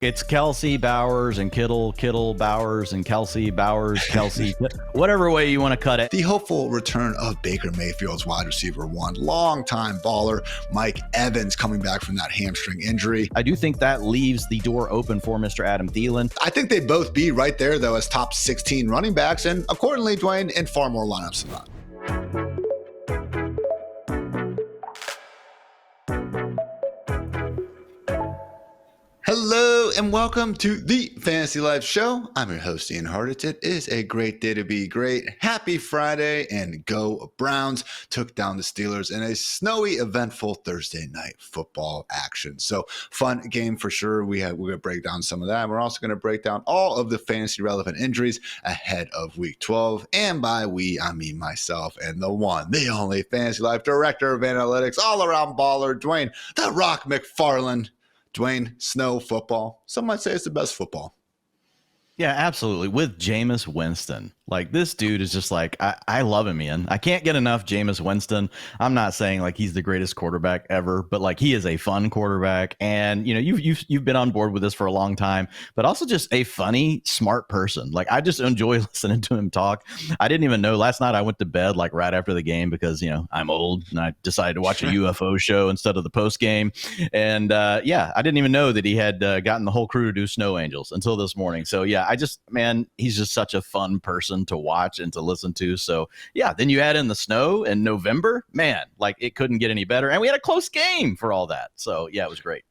It's Kelsey, Bowers, and Kittle, Kittle, Bowers, and Kelsey, Bowers, Kelsey, whatever way you want to cut it. The hopeful return of Baker Mayfield's wide receiver one, longtime baller, Mike Evans, coming back from that hamstring injury. I do think that leaves the door open for Mr. Adam Thielen. I think they'd both be right there, though, as top 16 running backs, and accordingly, Dwain, in far more lineups than not. Hello and welcome to the Fantasy Life Show. I'm your host, Ian Hartitz. It is a great day to be great. Happy Friday, and go Browns. Took down the Steelers in a snowy, eventful Thursday night football action. So fun game for sure. We're going to break down some of that. We're also going to break down all of the fantasy relevant injuries ahead of week 12. And by we, I mean myself and the one, the only Fantasy Life Director of Analytics, all around baller, Dwain, the Rock McFarland. Dwain, snow football. Some might say it's the best football. Yeah, absolutely. With Jameis Winston. Like, this dude is just like, I love him, Ian. I can't get enough Jameis Winston. I'm not saying like he's the greatest quarterback ever, but like he is a fun quarterback. And, you know, you've been on board with this for a long time, but also just a funny, smart person. Like, I just enjoy listening to him talk. I didn't even know last night I went to bed like right after the game because, you know, I'm old and I decided to watch a UFO show instead of the post game. And yeah, I didn't even know that he had gotten the whole crew to do Snow Angels until this morning. So yeah, he's just such a fun person to watch and to listen to. So yeah, then you add in the snow in November, man, like it couldn't get any better. And we had a close game for all that. So yeah, it was great.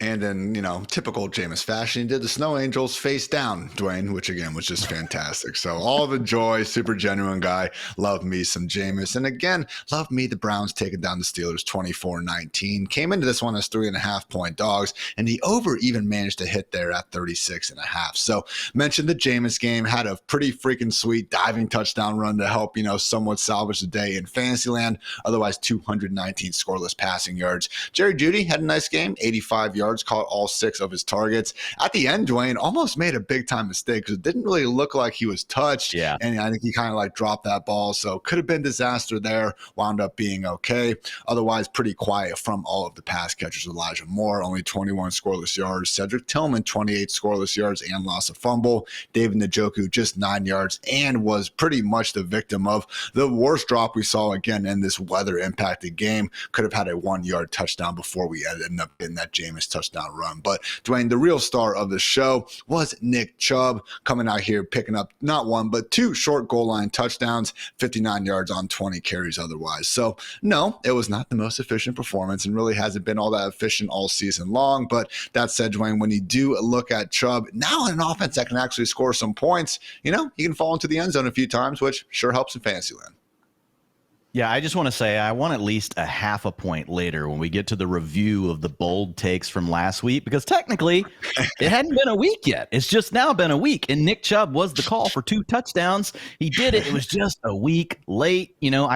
And in, you know, typical Jameis fashion, he did the Snow Angels face down, Dwain, which again was just fantastic. So all the joy, super genuine guy. Love me some Jameis. And again, love me the Browns taking down the Steelers 24-19. Came into this one as 3.5-point dogs, and the over even managed to hit there at 36.5. So mentioned the Jameis game, had a pretty freaking sweet diving touchdown run to help, you know, somewhat salvage the day in Fantasyland. Otherwise, 219 scoreless passing yards. Jerry Jeudy had a nice game, 85 yards. Caught all 6 of his targets. At the end, Dwain almost made a big time mistake because it didn't really look like he was touched. Yeah. And I think he kind of like dropped that ball. So could have been disaster there. Wound up being okay. Otherwise, pretty quiet from all of the pass catchers. Elijah Moore, only 21 scoreless yards. Cedric Tillman, 28 scoreless yards and lost a fumble. David Njoku, just 9 yards and was pretty much the victim of the worst drop we saw again in this weather impacted game. Could have had a 1-yard touchdown before we ended up in that Jameis touchdown run. But Dwain, the real star of the show was Nick Chubb, coming out here picking up not one but 2 short goal line touchdowns, 59 yards on 20 carries otherwise. So no, it was not the most efficient performance and really hasn't been all that efficient all season long. But that said, Dwain, when you do look at Chubb now in an offense that can actually score some points, you know, he can fall into the end zone a few times, which sure helps in Fantasyland. Yeah, I just want to say I want at least a half a point later when we get to the review of the bold takes from last week, because technically it hadn't been a week yet. It's just now been a week, and Nick Chubb was the call for 2 touchdowns. He did it. It was just a week late. You know,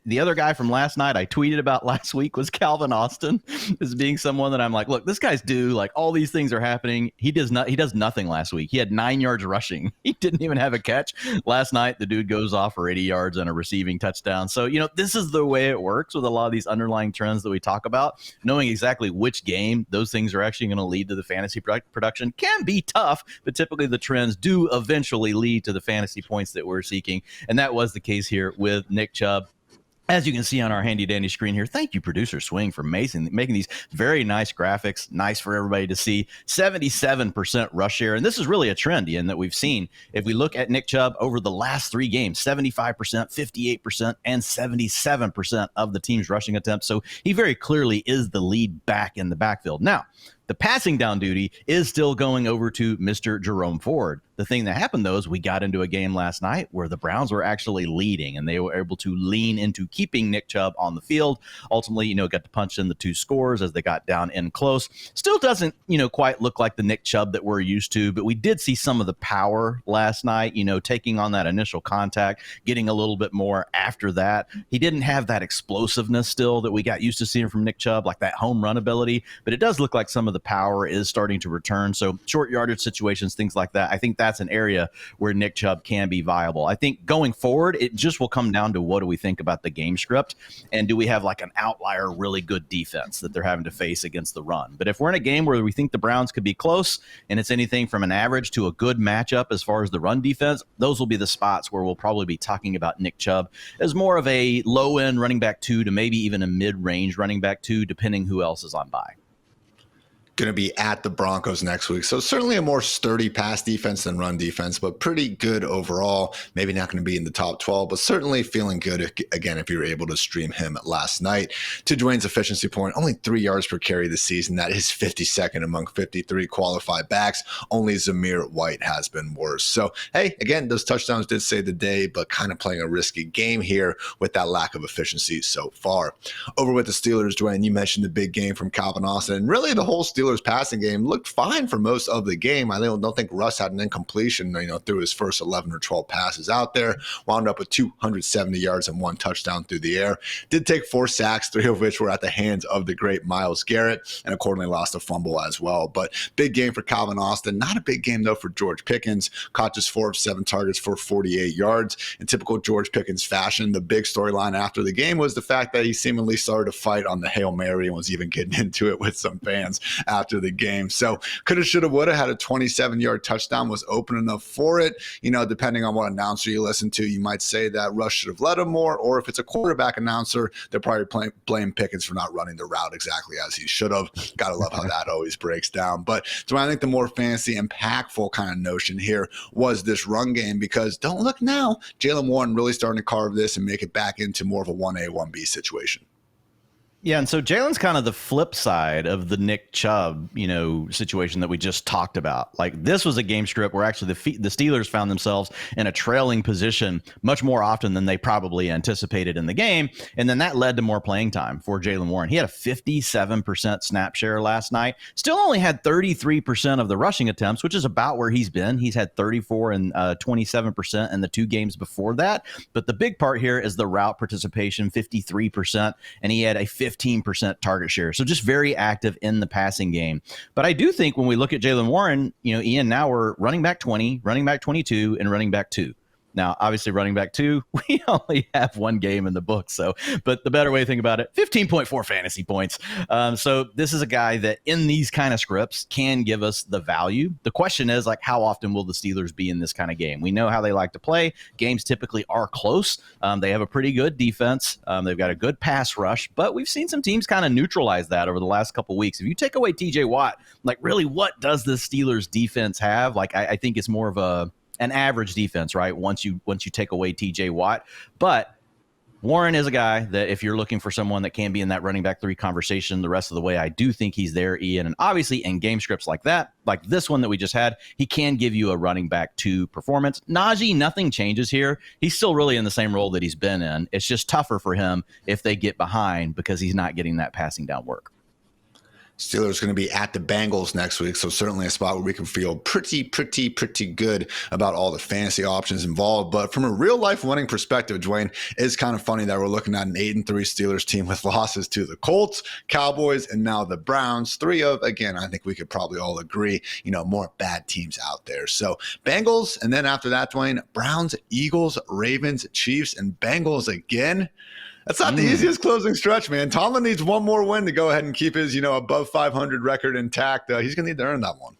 the other guy from last night I tweeted about last week was Calvin Austin as being someone that I'm like, look, this guy's due. Like, all these things are happening. He does nothing last week. He had 9 yards rushing. He didn't even have a catch. Last night, the dude goes off for 80 yards and a receiving touchdown. So, you know, this is the way it works with a lot of these underlying trends that we talk about. Knowing exactly which game those things are actually going to lead to the fantasy production can be tough, but typically the trends do eventually lead to the fantasy points that we're seeking. And that was the case here with Nick Chubb. As you can see on our handy dandy screen here, thank you, Producer Swing, for making these very nice graphics, nice for everybody to see. 77% rush share, and this is really a trend, Ian, that we've seen. If we look at Nick Chubb over the last 3 games, 75%, 58%, and 77% of the team's rushing attempts. So he very clearly is the lead back in the backfield. Now, the passing down duty is still going over to Mr. Jerome Ford. The thing that happened, though, is we got into a game last night where the Browns were actually leading, and they were able to lean into keeping Nick Chubb on the field. Ultimately, you know, got to punch in the 2 scores as they got down in close. Still doesn't, you know, quite look like the Nick Chubb that we're used to, but we did see some of the power last night, you know, taking on that initial contact, getting a little bit more after that. He didn't have that explosiveness still that we got used to seeing from Nick Chubb, like that home run ability, but it does look like some of the power is starting to return. So short yardage situations, things like that. I think that's an area where Nick Chubb can be viable. I think going forward, it just will come down to what do we think about the game script, and do we have like an outlier really good defense that they're having to face against the run. But if we're in a game where we think the Browns could be close and it's anything from an average to a good matchup as far as the run defense, those will be the spots where we'll probably be talking about Nick Chubb as more of a low-end running back 2 to maybe even a mid-range running back 2, depending who else is on bye. Going to be at the Broncos next week. So certainly a more sturdy pass defense than run defense, but pretty good overall. Maybe not going to be in the top 12, but certainly feeling good, again, if you were able to stream him last night. To Dwain's efficiency point, only 3 yards per carry this season. That is 52nd among 53 qualified backs. Only Zamir White has been worse. So, hey, again, those touchdowns did save the day, but kind of playing a risky game here with that lack of efficiency so far. Over with the Steelers, Dwain, you mentioned the big game from Calvin Austin, and really the whole Steelers passing game looked fine for most of the game. I don't think Russ had an incompletion, through his first 11 or 12 passes out there. Wound up with 270 yards and 1 touchdown through the air. Did take 4 sacks, 3 of which were at the hands of the great Myles Garrett, and accordingly lost a fumble as well. But big game for Calvin Austin. Not a big game, though, for George Pickens. Caught just 4 of 7 targets for 48 yards. In typical George Pickens fashion, the big storyline after the game was the fact that he seemingly started to fight on the Hail Mary and was even getting into it with some fans after the game. So coulda, shoulda, woulda, had a 27-yard touchdown, was open enough for it. Depending on what announcer you listen to, you might say that Russ should have led him more, or if it's a quarterback announcer, they'll probably blame Pickens for not running the route exactly as he should have. Gotta love how that always breaks down. But so I think the more fancy, impactful kind of notion here was this run game, because don't look now, Jaylen Warren really starting to carve this and make it back into more of a 1A, 1B situation. Yeah, and so Jalen's kind of the flip side of the Nick Chubb, situation that we just talked about. Like, this was a game script where actually the Steelers found themselves in a trailing position much more often than they probably anticipated in the game, and then that led to more playing time for Jaylen Warren. He had a 57% snap share last night. Still only had 33% of the rushing attempts, which is about where he's been. He's had 34 and 27% in the 2 games before that. But the big part here is the route participation, 53%, and he had a 15% target share. So just very active in the passing game. But I do think when we look at Jaylen Warren, Ian, now we're running back 20, running back 22, and running back 2. Now, obviously, running back 2, we only have 1 game in the book. But the better way to think about it, 15.4 fantasy points. So this is a guy that in these kind of scripts can give us the value. The question is, how often will the Steelers be in this kind of game? We know how they like to play. Games typically are close. They have a pretty good defense. They've got a good pass rush, but we've seen some teams kind of neutralize that over the last couple of weeks. If you take away TJ Watt, really, what does the Steelers defense have? I think it's more of an average defense, right? Once you take away TJ Watt. But Warren is a guy that if you're looking for someone that can be in that running back 3 conversation the rest of the way, I do think he's there, Ian. And obviously in game scripts like that, like this one that we just had, he can give you a running back 2 performance. Najee, nothing changes here. He's still really in the same role that he's been in. It's just tougher for him if they get behind because he's not getting that passing down work. Steelers going to be at the Bengals next week, so certainly a spot where we can feel pretty good about all the fantasy options involved. But from a real-life winning perspective, Dwain, it's kind of funny that we're looking at an 8-3 Steelers team with losses to the Colts, Cowboys, and now the Browns. 3 of, again, I think we could probably all agree, more bad teams out there. So Bengals, and then after that, Dwain, Browns, Eagles, Ravens, Chiefs, and Bengals again. That's not the easiest closing stretch, man. Tomlin needs 1 more win to go ahead and keep his, above 500 record intact. He's going to need to earn that one.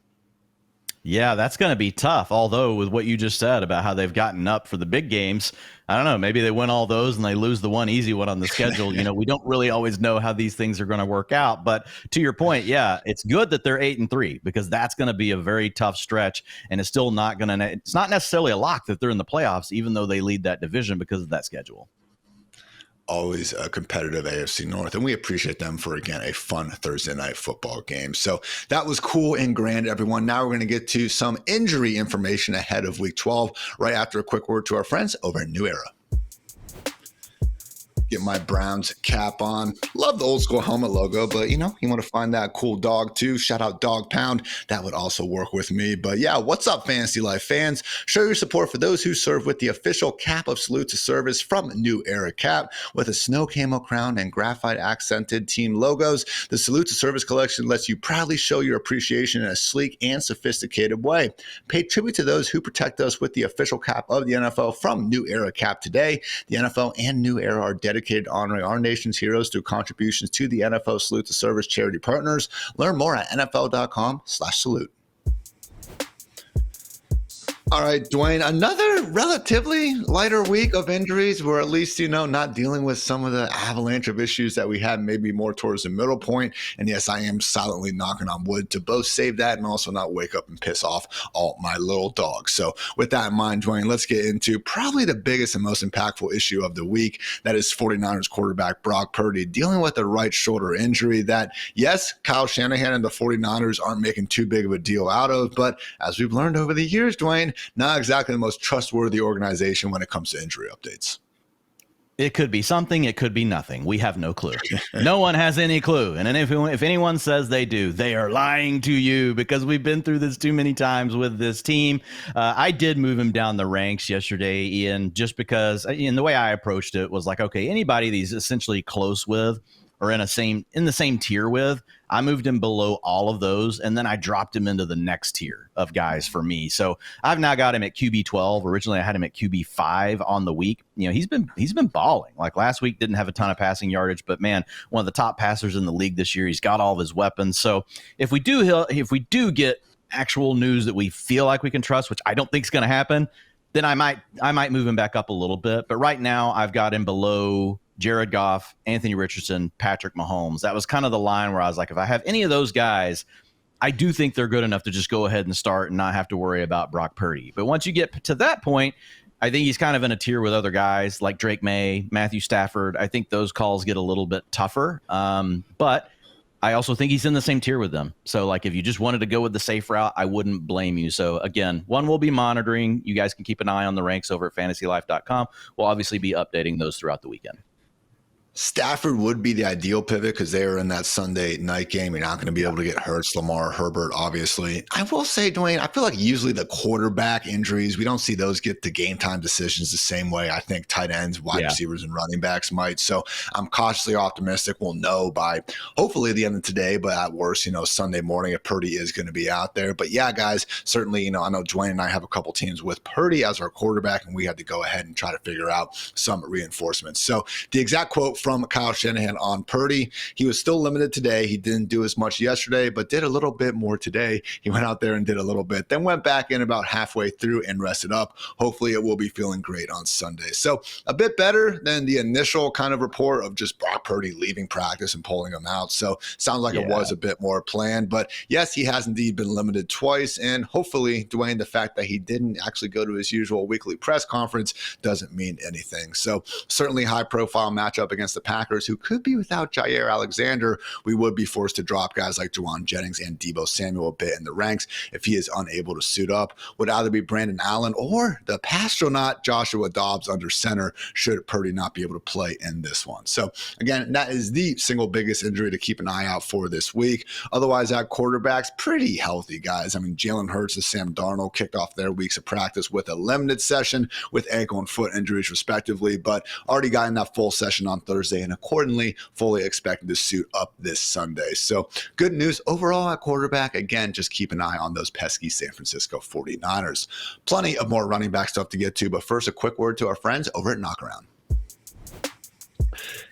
Yeah, that's going to be tough. Although with what you just said about how they've gotten up for the big games, I don't know, maybe they win all those and they lose the one easy one on the schedule. We don't really always know how these things are going to work out. But to your point, yeah, it's good that they're 8-3 because that's going to be a very tough stretch. And it's still not going to, it's not necessarily a lock that they're in the playoffs, even though they lead that division because of that schedule. Always a competitive AFC North, and we appreciate them for, again, a fun Thursday night football game. So that was cool and grand, everyone. Now we're going to get to some injury information ahead of Week 12, right after a quick word to our friends over at New Era. Get my Browns cap on. Love the old school helmet logo, but you want to find that cool dog too. Shout out Dog Pound. That would also work with me. But yeah, what's up, Fantasy Life fans? Show your support for those who serve with the official Cap of Salute to Service from New Era Cap with a snow camo crown and graphite accented team logos. The Salute to Service collection lets you proudly show your appreciation in a sleek and sophisticated way. Pay tribute to those who protect us with the official cap of the NFL from New Era Cap today. The NFL and New Era are dedicated to honoring our nation's heroes through contributions to the NFL Salute to Service charity partners. Learn more at nfl.com/salute. All right, Dwain, another relatively lighter week of injuries. We're at least, not dealing with some of the avalanche of issues that we had maybe more towards the middle point. And yes, I am silently knocking on wood to both save that and also not wake up and piss off all my little dogs. So with that in mind, Dwain, let's get into probably the biggest and most impactful issue of the week. That is 49ers quarterback Brock Purdy dealing with a right shoulder injury that, yes, Kyle Shanahan and the 49ers aren't making too big of a deal out of. But as we've learned over the years, Dwain, not exactly the most trustworthy organization when it comes to injury updates. It could be something. It could be nothing. We have no clue. No one has any clue. And if anyone says they do, they are lying to you because we've been through this too many times with this team. I did move him down the ranks yesterday, Ian, just because the way I approached it was like, okay, anybody that he's essentially close with or in the same tier with, I moved him below all of those, and then I dropped him into the next tier of guys for me. So I've now got him at QB 12. Originally, I had him at QB 5 on the week. He's been balling. Like last week, didn't have a ton of passing yardage, but man, one of the top passers in the league this year. He's got all of his weapons. So if we do get actual news that we feel like we can trust, which I don't think is going to happen, then I might move him back up a little bit. But right now, I've got him below Jared Goff, Anthony Richardson, Patrick Mahomes. That was kind of the line where I was like, if I have any of those guys, I do think they're good enough to just go ahead and start and not have to worry about Brock Purdy. But once you get to that point, I think he's kind of in a tier with other guys like Drake May, Matthew Stafford. I think those calls get a little bit tougher. But I also think he's in the same tier with them. So like if you just wanted to go with the safe route, I wouldn't blame you. So again, one we'll be monitoring. You guys can keep an eye on the ranks over at FantasyLife.com. We'll obviously be updating those throughout the weekend. Stafford would be the ideal pivot because they are in that Sunday night game. You're not going to be able to get Hurts, Lamar, Herbert, obviously. I will say, Dwayne, I feel like usually the quarterback injuries, we don't see those get to game time decisions the same way I think tight ends, wide receivers, and running backs might. So I'm cautiously optimistic. We'll know by hopefully the end of today, but at worst, Sunday morning if Purdy is going to be out there. But yeah, guys, certainly, I know Dwayne and I have a couple teams with Purdy as our quarterback, and we had to go ahead and try to figure out some reinforcements. So the exact quote from Kyle Shanahan on Purdy: he was still limited today. He didn't do as much yesterday, but did a little bit more today. He went out there and did a little bit, then went back in about halfway through and rested up. Hopefully it will be feeling great on Sunday. So a bit better than the initial kind of report of just Brock Purdy leaving practice and pulling him out. So sounds like it was a bit more planned, but yes, he has indeed been limited twice. And hopefully, Dwayne, the fact that he didn't actually go to his usual weekly press conference doesn't mean anything. So certainly high profile matchup against the Packers, who could be without Jair Alexander. We would be forced to drop guys like Juwan Jennings and Deebo Samuel a bit in the ranks if he is unable to suit up. Would either be Brandon Allen or the Pastronaut Joshua Dobbs under center should Purdy not be able to play in this one. So again, that is the single biggest injury to keep an eye out for this week. Otherwise, at quarterbacks, pretty healthy guys. I mean, Jalen Hurts and Sam Darnold kicked off their weeks of practice with a limited session with ankle and foot injuries respectively, but already got in that full session on Thursday and accordingly fully expected to suit up this Sunday. So good news overall at quarterback. Again, just keep an eye on those pesky San Francisco 49ers. Plenty of more running back stuff to get to, but first a quick word to our friends over at Knockaround.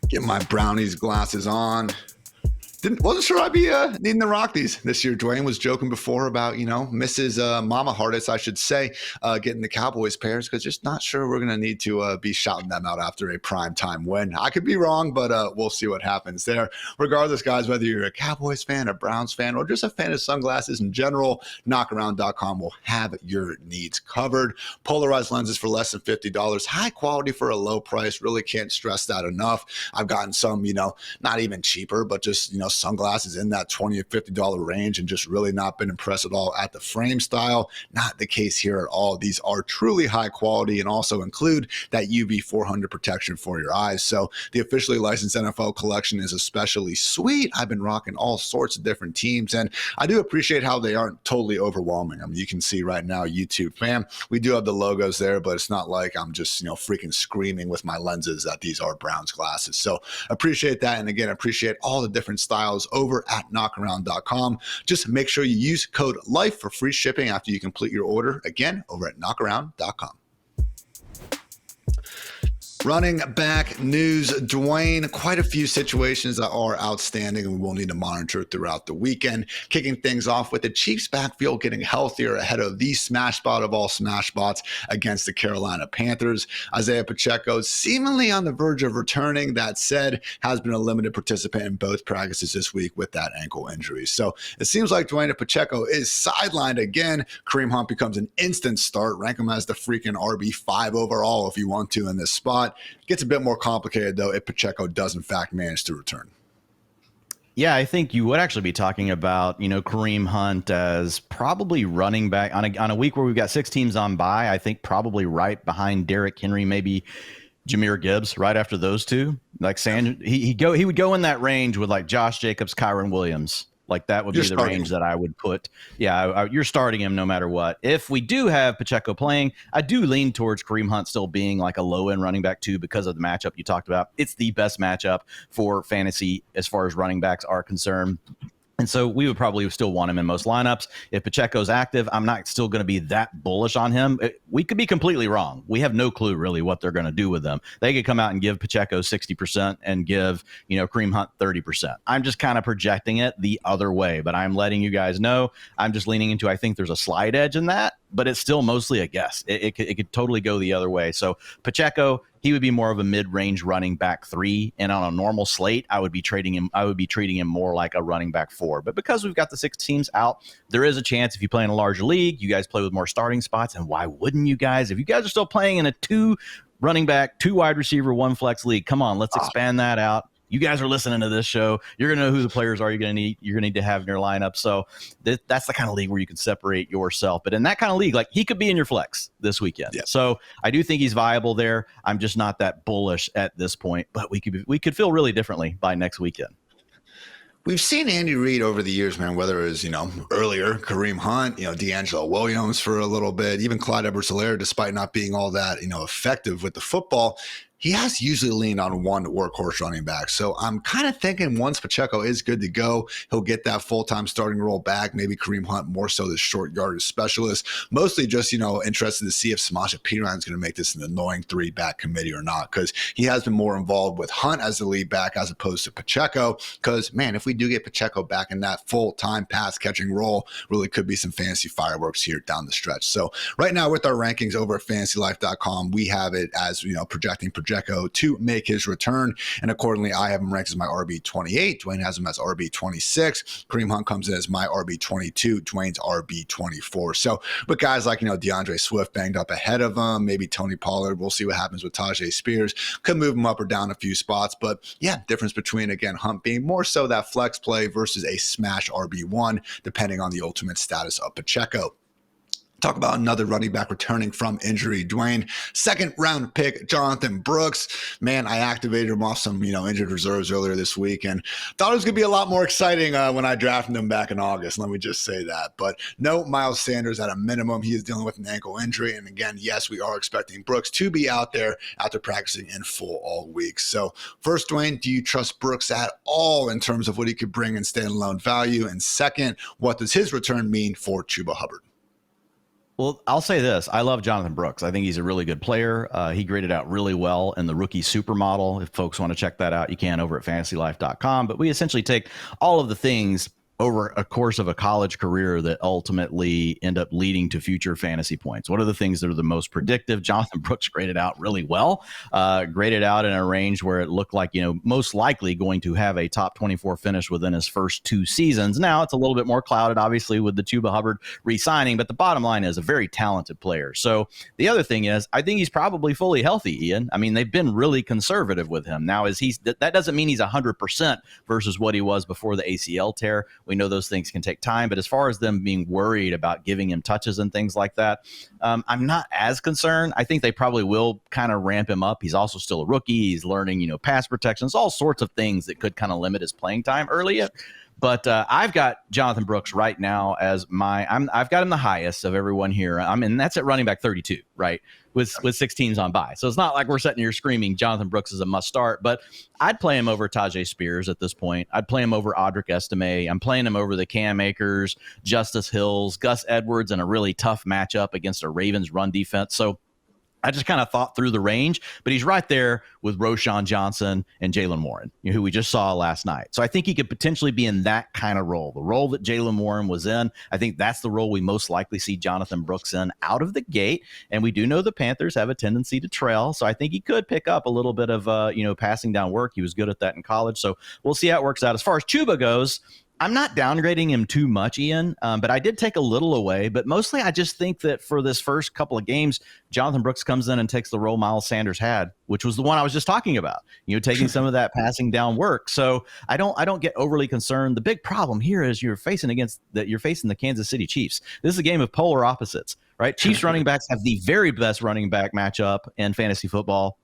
Get my brownies glasses on. Wasn't sure I'd be needing to rock these this year. Dwayne was joking before about, Mrs. Mama Hartitz, I should say, getting the Cowboys pairs, because just not sure we're going to need to be shouting them out after a primetime win. I could be wrong, but we'll see what happens there. Regardless, guys, whether you're a Cowboys fan, a Browns fan, or just a fan of sunglasses in general, knockaround.com will have your needs covered. Polarized lenses for less than $50. High quality for a low price. Really can't stress that enough. I've gotten some, not even cheaper, but just, sunglasses in that $20 or $50 range and just really not been impressed at all at the frame style. Not the case here at all. These are truly high quality and also include that UV 400 protection for your eyes. So the officially licensed NFL collection is especially sweet. I've been rocking all sorts of different teams, and I do appreciate how they aren't totally overwhelming. I mean, you can see right now, YouTube fam, we do have the logos there, but it's not like I'm just, freaking screaming with my lenses that these are Browns glasses. So appreciate that. And again, appreciate all the different styles over at knockaround.com. Just make sure you use code LIFE for free shipping after you complete your order. Again, over at knockaround.com. Running back news, Dwain, quite a few situations that are outstanding and we will need to monitor throughout the weekend. Kicking things off with the Chiefs backfield getting healthier ahead of the smash spot of all smash spots against the Carolina Panthers. Isiah Pacheco seemingly on the verge of returning. That said, has been a limited participant in both practices this week with that ankle injury. So it seems like Dwain Pacheco is sidelined again. Kareem Hunt becomes an instant start. Rank him as the freaking RB5 overall if you want to in this spot. Gets a bit more complicated, though, if Pacheco does, in fact, manage to return. Yeah, I think you would actually be talking about, Kareem Hunt as probably running back on a week where we've got 6 teams on bye. I think probably right behind Derrick Henry, maybe Jahmyr Gibbs, right after those two. Like he would go in that range with like Josh Jacobs, Kyron Williams. Like that would be the range that I would put. Yeah, you're starting him no matter what. If we do have Pacheco playing, I do lean towards Kareem Hunt still being like a low-end running back too because of the matchup you talked about. It's the best matchup for fantasy as far as running backs are concerned. And so we would probably still want him in most lineups. If Pacheco's active, I'm not still going to be that bullish on him. We could be completely wrong. We have no clue really what they're going to do with them. They could come out and give Pacheco 60% and give, Kareem Hunt 30%. I'm just kind of projecting it the other way, but I'm letting you guys know I'm just leaning into, I think there's a slight edge in that, but it's still mostly a guess. It could totally go the other way. So Pacheco, he would be more of a mid-range running back 3, and on a normal slate, I would be treating him more like a running back 4. But because we've got the 6 teams out, there is a chance if you play in a larger league, you guys play with more starting spots, and why wouldn't you guys? If you guys are still playing in a 2 running back, 2 wide receiver, 1 flex league, come on, let's expand that out. You guys are listening to this show. You're going to know who the players are you're going to need to have in your lineup. So that's the kind of league where you can separate yourself. But in that kind of league, like he could be in your flex this weekend. Yeah. So I do think he's viable there. I'm just not that bullish at this point. But we could feel really differently by next weekend. We've seen Andy Reid over the years, man, whether it was, earlier, Kareem Hunt, D'Angelo Williams for a little bit, even Clyde Edwards-Helaire, despite not being all that, effective with the football. He has usually leaned on one workhorse running back. So I'm kind of thinking once Pacheco is good to go, he'll get that full-time starting role back. Maybe Kareem Hunt more so the short yardage specialist. Mostly just, interested to see if Samaje Perine is going to make this an annoying 3-back committee or not, because he has been more involved with Hunt as the lead back as opposed to Pacheco. Because, man, if we do get Pacheco back in that full-time pass-catching role, really could be some fantasy fireworks here down the stretch. So right now with our rankings over at FantasyLife.com, we have it as, projecting Pacheco to make his return, and accordingly I have him ranked as my RB28. Dwain has him as RB26. Kareem Hunt comes in as my RB22. Dwain's RB24. So with guys like DeAndre Swift banged up ahead of him, maybe Tony Pollard, we'll see what happens with Tyjae Spears, could move him up or down a few spots. But yeah, difference between again Hunt being more so that flex play versus a smash RB1 depending on the ultimate status of Pacheco. Talk about another running back returning from injury. Dwain, 2nd round pick, Jonathon Brooks. Man, I activated him off some, injured reserves earlier this week and thought it was going to be a lot more exciting when I drafted him back in August. Let me just say that. But no Miles Sanders at a minimum. He is dealing with an ankle injury. And again, yes, we are expecting Brooks to be out there after practicing in full all week. So first, Dwain, do you trust Brooks at all in terms of what he could bring in standalone value? And second, what does his return mean for Chuba Hubbard? Well, I'll say this. I love Jonathon Brooks. I think he's a really good player. He graded out really well in the rookie supermodel. If folks want to check that out, you can over at fantasylife.com. But we essentially take all of the things over a course of a college career that ultimately end up leading to future fantasy points? What are the things that are the most predictive? Jonathon Brooks graded out really well, graded out in a range where it looked like, most likely going to have a top 24 finish within his first 2 seasons. Now it's a little bit more clouded, obviously, with the Chuba Hubbard re-signing, but the bottom line is a very talented player. So the other thing is, I think he's probably fully healthy, Ian. I mean, they've been really conservative with him. Now, that doesn't mean he's 100% versus what he was before the ACL tear. We know those things can take time, but as far as them being worried about giving him touches and things like that, I'm not as concerned. I think they probably will kind of ramp him up. He's also still a rookie. He's learning, pass protections, all sorts of things that could kind of limit his playing time early. But I've got Jonathon Brooks right now as I've got him the highest of everyone here. And that's at running back 32, right? With 6 teams on bye. So it's not like we're sitting here screaming Jonathon Brooks is a must start, but I'd play him over Tyjae Spears at this point. I'd play him over Audric Estime. I'm playing him over the Cam Akers, Justice Hills, Gus Edwards in a really tough matchup against a Ravens run defense. So I just kind of thought through the range, but he's right there with Roschon Johnson and Jaylen Warren, who we just saw last night. So I think he could potentially be in that kind of role, the role that Jaylen Warren was in. I think that's the role we most likely see Jonathon Brooks in out of the gate. And we do know the Panthers have a tendency to trail. So I think he could pick up a little bit of, passing down work. He was good at that in college. So we'll see how it works out. As far as Chuba goes, I'm not downgrading him too much, Ian, but I did take a little away. But mostly I just think that for this first couple of games, Jonathon Brooks comes in and takes the role Miles Sanders had, which was the one I was just talking about, taking some of that passing down work. So I don't get overly concerned. The big problem here is you're facing the Kansas City Chiefs. This is a game of polar opposites, right? Chiefs running backs have the very best running back matchup in fantasy football.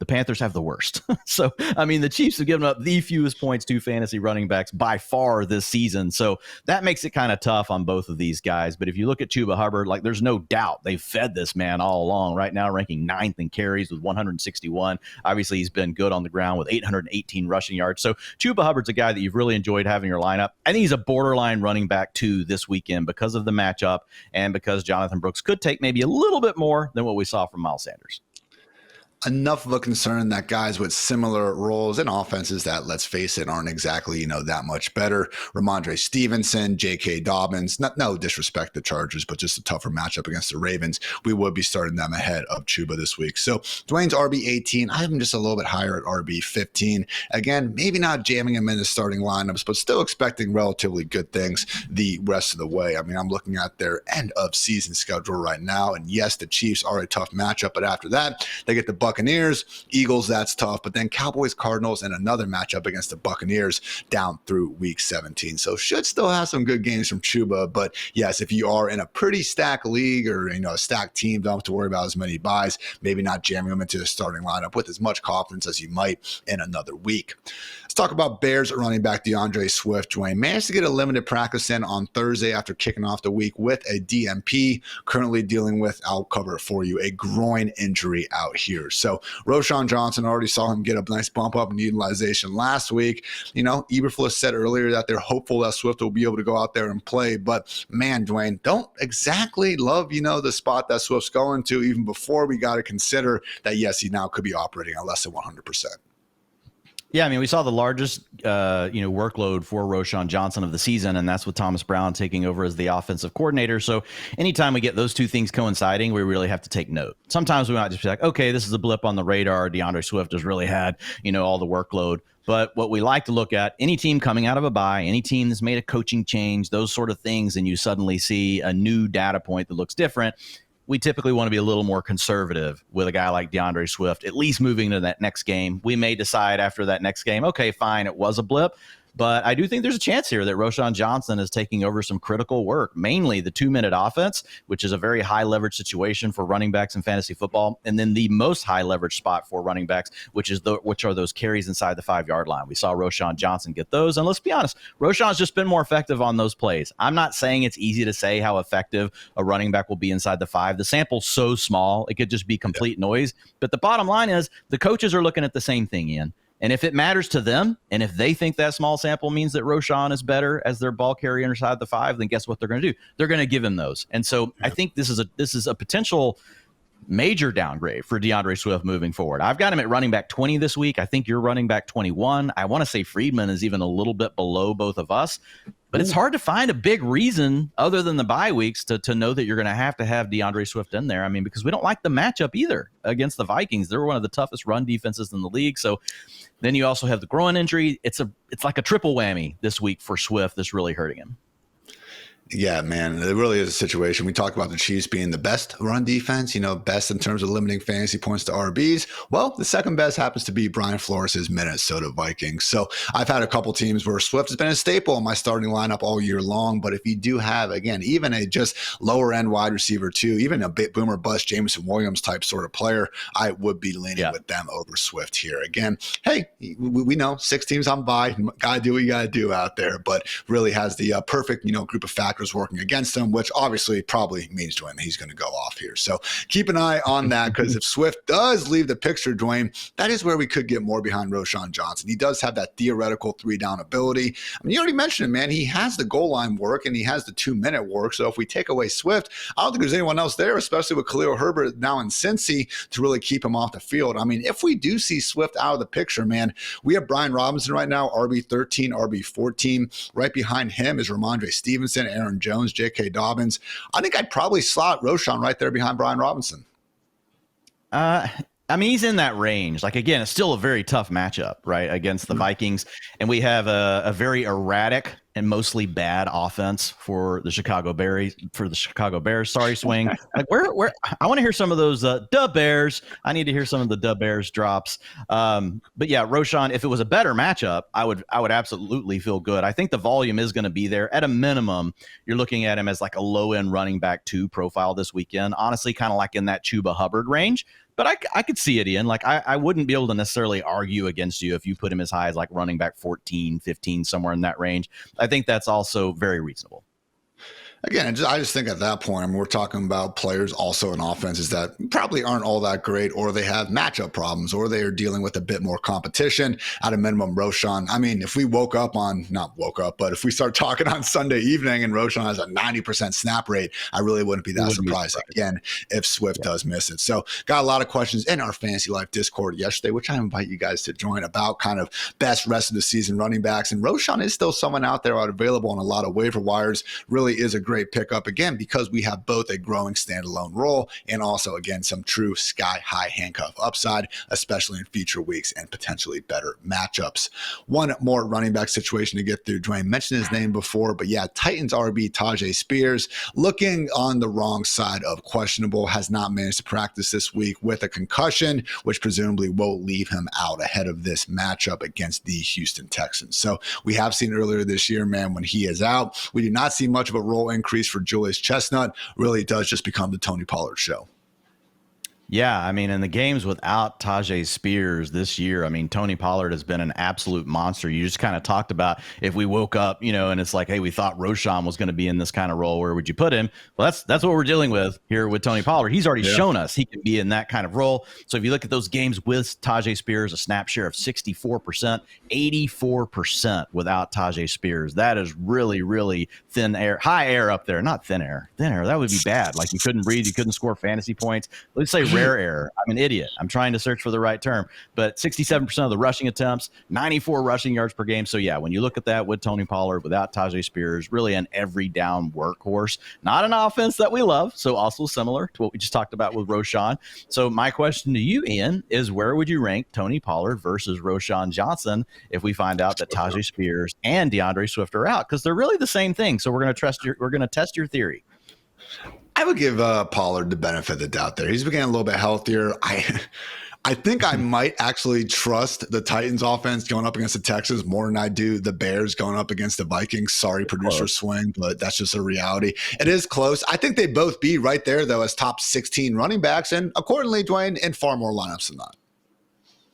The Panthers have the worst. So, I mean, the Chiefs have given up the fewest points to fantasy running backs by far this season. So that makes it kind of tough on both of these guys. But if you look at Chuba Hubbard, there's no doubt they've fed this man all along. Right now, ranking 9th in carries with 161. Obviously, he's been good on the ground with 818 rushing yards. So Chuba Hubbard's a guy that you've really enjoyed having in your lineup. I think he's a borderline running back too this weekend because of the matchup and because Jonathon Brooks could take maybe a little bit more than what we saw from Miles Sanders. Enough of a concern that guys with similar roles and offenses that, let's face it, aren't exactly, that much better. Ramondre Stevenson, J.K. Dobbins, no disrespect to the Chargers, but just a tougher matchup against the Ravens. We would be starting them ahead of Chuba this week. So Dwain's RB18. I have him just a little bit higher at RB15. Again, maybe not jamming him in the starting lineups, but still expecting relatively good things the rest of the way. I mean, I'm looking at their end of season schedule right now. And yes, the Chiefs are a tough matchup, but after that, they get the Buccaneers, Eagles, that's tough. But then Cowboys, Cardinals, and another matchup against the Buccaneers down through week 17. So should still have some good games from Chuba. But yes, if you are in a pretty stacked league or, a stacked team, don't have to worry about as many buys, maybe not jamming them into the starting lineup with as much confidence as you might in another week. Let's talk about Bears running back DeAndre Swift. Dwain managed to get a limited practice in on Thursday after kicking off the week with a DMP, currently dealing with, I'll cover it for you, a groin injury out here. So Roschon Johnson, already saw him get a nice bump up in utilization last week. Eberflus said earlier that they're hopeful that Swift will be able to go out there and play. But man, Dwain, don't exactly love, the spot that Swift's going to. Even before we got to consider that, yes, he now could be operating at less than 100%. Yeah, I mean, we saw the largest, workload for Roschon Johnson of the season, and that's with Thomas Brown taking over as the offensive coordinator. So anytime we get those two things coinciding, we really have to take note. Sometimes we might just be like, okay, this is a blip on the radar. DeAndre Swift has really had, all the workload. But what we like to look at, any team coming out of a bye, any team that's made a coaching change, those sort of things, and you suddenly see a new data point that looks different, we typically want to be a little more conservative with a guy like DeAndre Swift, at least moving to that next game. We may decide after that next game, okay, fine, it was a blip. But I do think there's a chance here that Roschon Johnson is taking over some critical work, mainly the 2-minute offense, which is a very high leverage situation for running backs in fantasy football. And then the most high leverage spot for running backs, which are those carries inside the 5-yard line. We saw Roschon Johnson get those. And let's be honest, Roschon's just been more effective on those plays. I'm not saying it's easy to say how effective a running back will be inside the 5. The sample's so small, it could just be complete noise. But the bottom line is the coaches are looking at the same thing, Ian. And if it matters to them, and if they think that small sample means that Roschon is better as their ball carrier inside the 5, then guess what they're going to do? They're going to give him those. And so I think this is a potential major downgrade for DeAndre Swift moving forward. I've got him at running back 20 this week. I think you're running back 21. I want to say Friedman is even a little bit below both of us, but it's hard to find a big reason other than the bye weeks to know that you're going to have DeAndre Swift in there. I mean, because we don't like the matchup either against the Vikings. They're one of the toughest run defenses in the league. So then you also have the groin injury. It's like a triple whammy this week for Swift that's really hurting him. Yeah, man, it really is a situation. We talk about the Chiefs being the best run defense, best in terms of limiting fantasy points to RBs. Well, the second best happens to be Brian Flores' Minnesota Vikings. So I've had a couple teams where Swift has been a staple in my starting lineup all year long. But if you do have, again, even a just lower end wide receiver too, even a bit boomer bust Jameson Williams type sort of player, I would be leaning with them over Swift here. Again, hey, we know 6 teams on bye. Got to do what you got to do out there, but really has the perfect, group of factors working against him, which obviously probably means to him he's going to go off here. So keep an eye on that, because if Swift does leave the picture, Dwain, that is where we could get more behind Roschon Johnson. He does have that theoretical 3-down ability. I mean, you already mentioned it, man. He has the goal line work and he has the 2-minute work. So if we take away Swift, I don't think there's anyone else there, especially with Khalil Herbert now in Cincy, to really keep him off the field. I mean, if we do see Swift out of the picture, man, we have Brian Robinson right now, RB13, RB14. Right behind him is Ramondre Stevenson, Aaron Jones, J.K. Dobbins. I think I'd probably slot Roschon right there behind Brian Robinson. I mean, he's in that range. Like, again, it's still a very tough matchup, right, against the Vikings. And we have a very erratic and mostly bad offense for the Chicago Bears. Sorry, Swing. Like, where I want to hear some of those da Bears. I need to hear some of the da Bears drops. But yeah, Roschon, if it was a better matchup, I would absolutely feel good. I think the volume is going to be there. At a minimum, you're looking at him as like a low end running back 2 profile this weekend. Honestly, kind of like in that Chuba Hubbard range. But I could see it in. Like, I wouldn't be able to necessarily argue against you if you put him as high as like running back 14, 15, somewhere in that range. I think that's also very reasonable. Again, I just think at that point, I mean, we're talking about players also in offenses that probably aren't all that great, or they have matchup problems, or they are dealing with a bit more competition. At a minimum, Roschon, I mean, if we if we start talking on Sunday evening and Roschon has a 90% snap rate, I really wouldn't be that surprised again if Swift does miss it. So got a lot of questions in our Fantasy Life Discord yesterday, which I invite you guys to join, about kind of best rest of the season running backs. And Roschon is still someone out there available on a lot of waiver wires. Really is a great pickup, again, because we have both a growing standalone role and also, again, some true sky high handcuff upside, especially in future weeks and potentially better matchups. One more running back situation to get through. Dwain mentioned his name before, but yeah, Titans RB Tyjae Spears looking on the wrong side of questionable, has not managed to practice this week with a concussion, which presumably won't leave him out ahead of this matchup against the Houston Texans. So we have seen earlier this year, man, when he is out, we do not see much of a role increase for Julius Chestnut. Really does just become the Tony Pollard show. Yeah, I mean, in the games without Tyjae Spears this year, I mean, Tony Pollard has been an absolute monster. You just kind of talked about if we woke up, and it's like, hey, we thought Roschon was going to be in this kind of role. Where would you put him? Well, that's what we're dealing with here with Tony Pollard. He's already shown us he can be in that kind of role. So if you look at those games with Tyjae Spears, a snap share of 64%, 84% without Tyjae Spears. That is really, really thin air, high air up there. Not thin air. Thin air, that would be bad. Like, you couldn't breathe, you couldn't score fantasy points. Let's say rare air. I'm an idiot. I'm trying to search for the right term. But 67% of the rushing attempts, 94 rushing yards per game. So yeah, when you look at that with Tony Pollard, without Tyjae Spears, really an every down workhorse. Not an offense that we love. So also similar to what we just talked about with Roschon. So my question to you, Ian, is where would you rank Tony Pollard versus Roschon Johnson if we find out that Tyjae Spears and DeAndre Swift are out? Because they're really the same thing. So we're going to test your theory. I would give Pollard the benefit of the doubt there. He's getting a little bit healthier. I think I might actually trust the Titans offense going up against the Texans more than I do the Bears going up against the Vikings. Sorry, producer Swing, but that's just a reality. It is close. I think they both be right there, though, as top 16 running backs, and accordingly, Dwain, in far more lineups than not.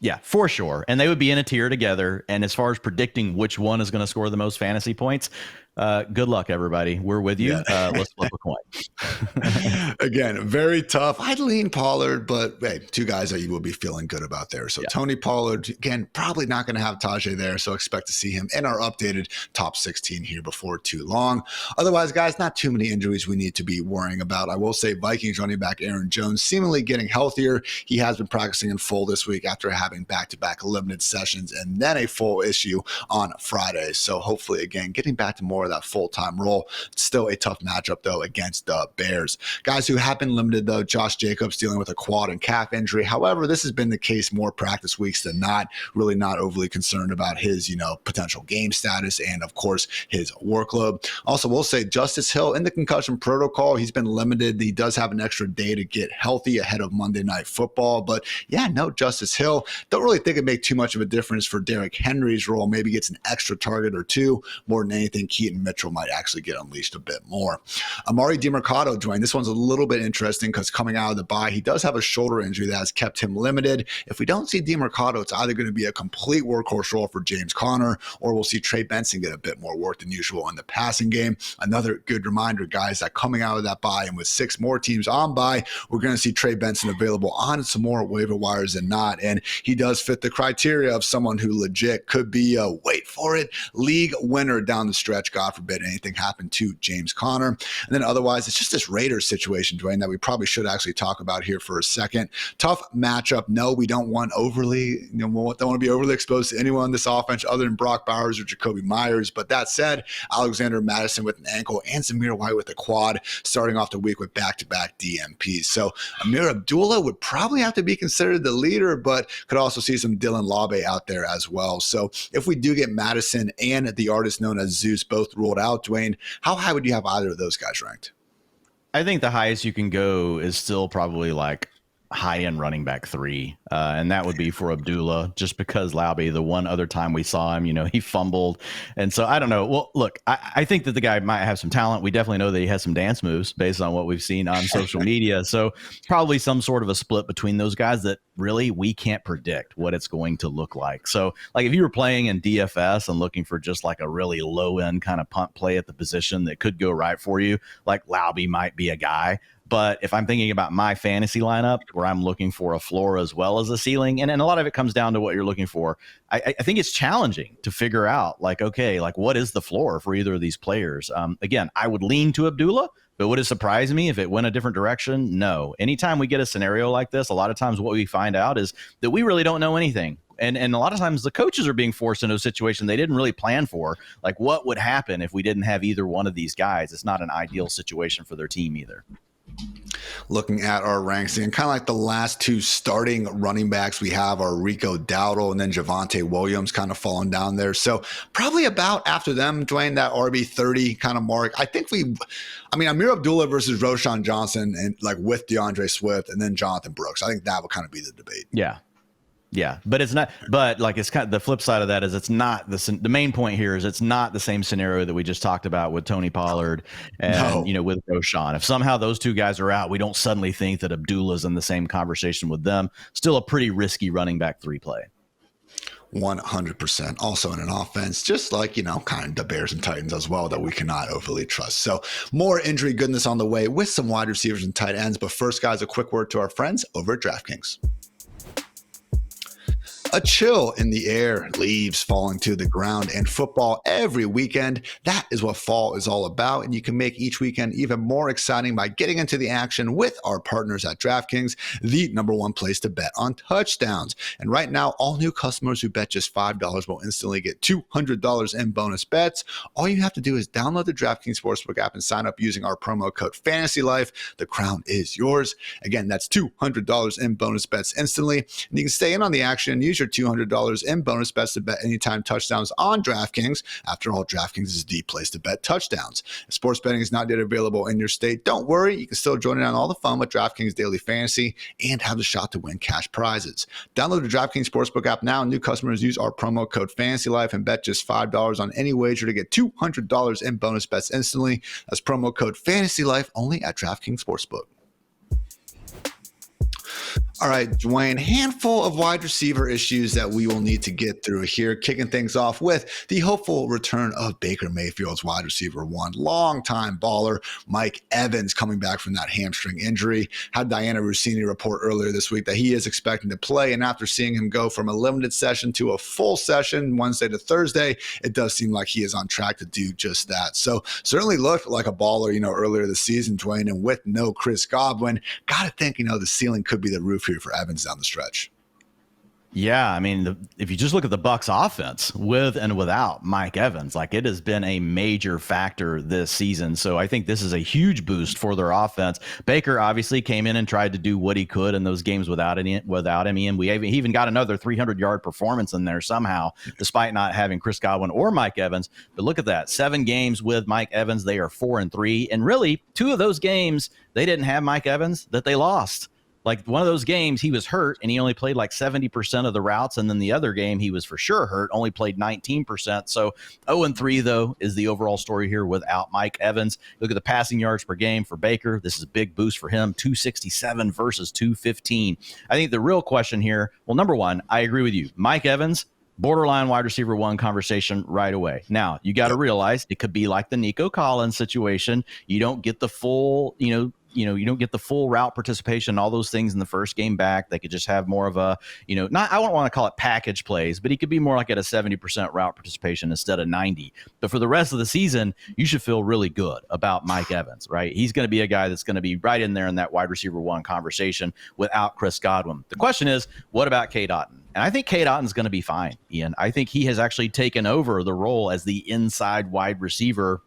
Yeah, for sure. And they would be in a tier together. And as far as predicting which one is going to score the most fantasy points, good luck, everybody. We're with you. Let's flip a coin. Again, very tough. I'd lean Pollard, but hey, two guys that you will be feeling good about there. So Tony Pollard, again, probably not going to have Tyjae there, so expect to see him in our updated top 16 here before too long. Otherwise, guys, not too many injuries we need to be worrying about. I will say Vikings running back Aaron Jones seemingly getting healthier. He has been practicing in full this week after having back-to-back limited sessions and then a full issue on Friday. So hopefully, again, getting back to more of that full-time role. It's still a tough matchup, though, against the Bears. Guys who have been limited, though, Josh Jacobs dealing with a quad and calf injury. However, this has been the case more practice weeks than not. Really not overly concerned about his, potential game status and, of course, his workload. Also, we'll say Justice Hill in the concussion protocol. He's been limited. He does have an extra day to get healthy ahead of Monday Night Football. But, yeah, no Justice Hill. Don't really think it'd make too much of a difference for Derrick Henry's role. Maybe gets an extra target or two. More than anything, Keaton Mitchell might actually get unleashed a bit more. Amari DiMercado, Dwain, this one's a little bit interesting because coming out of the bye, he does have a shoulder injury that has kept him limited. If we don't see DiMercado, it's either going to be a complete workhorse role for James Conner, or we'll see Trey Benson get a bit more work than usual in the passing game. Another good reminder, guys, that coming out of that bye and with 6 more teams on bye, we're going to see Trey Benson available on some more waiver wires than not. And he does fit the criteria of someone who legit could be a, wait for it, league winner down the stretch. God forbid anything happened to James Conner. And then otherwise, it's just this Raiders situation, Dwain, that we probably should actually talk about here for a second. Tough matchup. No, we don't want overly, don't want to be overly exposed to anyone on this offense other than Brock Bowers or Jacoby Myers. But that said, Alexander Madison with an ankle and Zamir White with a quad, starting off the week with back-to-back DMPs. So Amir Abdullah would probably have to be considered the leader, but could also see some Dylan Labe out there as well. So if we do get Madison and the artist known as Zeus both ruled out, Dwain, how high would you have either of those guys ranked? I think the highest you can go is still probably like high-end running back 3, and that would be for Abdullah, just because Laube, the one other time we saw him, he fumbled. And so I don't know. Well, look, I think that the guy might have some talent. We definitely know that he has some dance moves based on what we've seen on social media. So probably some sort of a split between those guys that really we can't predict what it's going to look like. So like if you were playing in DFS and looking for just like a really low-end kind of punt play at the position that could go right for you, like Laube might be a guy. But if I'm thinking about my fantasy lineup where I'm looking for a floor as well as a ceiling, and a lot of it comes down to what you're looking for, I think it's challenging to figure out what is the floor for either of these players? Again, I would lean to Abdullah, but would it surprise me if it went a different direction? No. Anytime we get a scenario like this, a lot of times what we find out is that we really don't know anything. And a lot of times the coaches are being forced into a situation they didn't really plan for. Like what would happen if we didn't have either one of these guys? It's not an ideal situation for their team either. Looking at our ranks, and kind of like the last 2 starting running backs we have are Rico Dowdle and then Javonte Williams kind of falling down there. So probably about after them, Dwain, that RB30 kind of mark. I think Amir Abdullah versus Roschon Johnson and like with DeAndre Swift and then Jonathon Brooks. I think that would kind of be the debate. Yeah, but it's not. But like it's kind of the flip side of that is it's not the main point here is it's not the same scenario that we just talked about with Tony Pollard and with Roschon. If somehow those 2 guys are out, we don't suddenly think that Abdullah's in the same conversation with them. Still a pretty risky running back 3 play. 100%. Also in an offense, just like, kind of the Bears and Titans as well, that we cannot overly trust. So more injury goodness on the way with some wide receivers and tight ends. But first, guys, a quick word to our friends over at DraftKings. A chill in the air, leaves falling to the ground, and football every weekend. That is what fall is all about, and you can make each weekend even more exciting by getting into the action with our partners at DraftKings, the #1 place to bet on touchdowns. And right now, all new customers who bet just $5 will instantly get $200 in bonus bets. All you have to do is download the DraftKings Sportsbook app and sign up using our promo code FANTASYLIFE. The crown is yours. Again, that's $200 in bonus bets instantly, and you can stay in on the action and use your $200 in bonus bets to bet anytime touchdowns on DraftKings. After all, DraftKings is the place to bet touchdowns. If sports betting is not yet available in your state, don't worry. You can still join in on all the fun with DraftKings Daily Fantasy and have the shot to win cash prizes. Download the DraftKings Sportsbook app now. New customers use our promo code FANTASYLIFE and bet just $5 on any wager to get $200 in bonus bets instantly. That's promo code FANTASYLIFE only at DraftKings Sportsbook. All right, Dwayne, handful of wide receiver issues that we will need to get through here. Kicking things off with the hopeful return of Baker Mayfield's wide receiver one, longtime baller, Mike Evans, coming back from that hamstring injury. Had Diana Rossini report earlier this week that he is expecting to play, and after seeing him go from a limited session to a full session Wednesday to Thursday, it does seem like he is on track to do just that. So certainly looked like a baller, earlier this season, Dwayne, and with no Chris Godwin, got to think, the ceiling could be the roof here for Evans down the stretch. Yeah, I mean, if you just look at the Bucs offense with and without Mike Evans, like it has been a major factor this season. So I think this is a huge boost for their offense. Baker obviously came in and tried to do what he could in those games without him. And he even got another 300-yard performance in there somehow, despite not having Chris Godwin or Mike Evans. But look at that, 7 games with Mike Evans, they are 4-3. And really, 2 of those games, they didn't have Mike Evans that they lost. Like one of those games, he was hurt and he only played like 70% of the routes. And then the other game, he was for sure hurt, only played 19%. So 0-3, though, is the overall story here without Mike Evans. Look at the passing yards per game for Baker. This is a big boost for him, 267 versus 215. I think the real question here, well, number one, I agree with you. Mike Evans, borderline wide receiver one conversation right away. Now, you got to realize it could be like the Nico Collins situation. You don't get the full, you don't get the full route participation, all those things in the first game back. They could just have more of a, I don't want to call it package plays, but he could be more like at a 70% route participation instead of 90. But for the rest of the season, you should feel really good about Mike Evans, right? He's going to be a guy that's going to be right in there in that wide receiver one conversation without Chris Godwin. The question is, what about Cade Otton? And I think Cade Otton's going to be fine, Ian. I think he has actually taken over the role as the inside wide receiver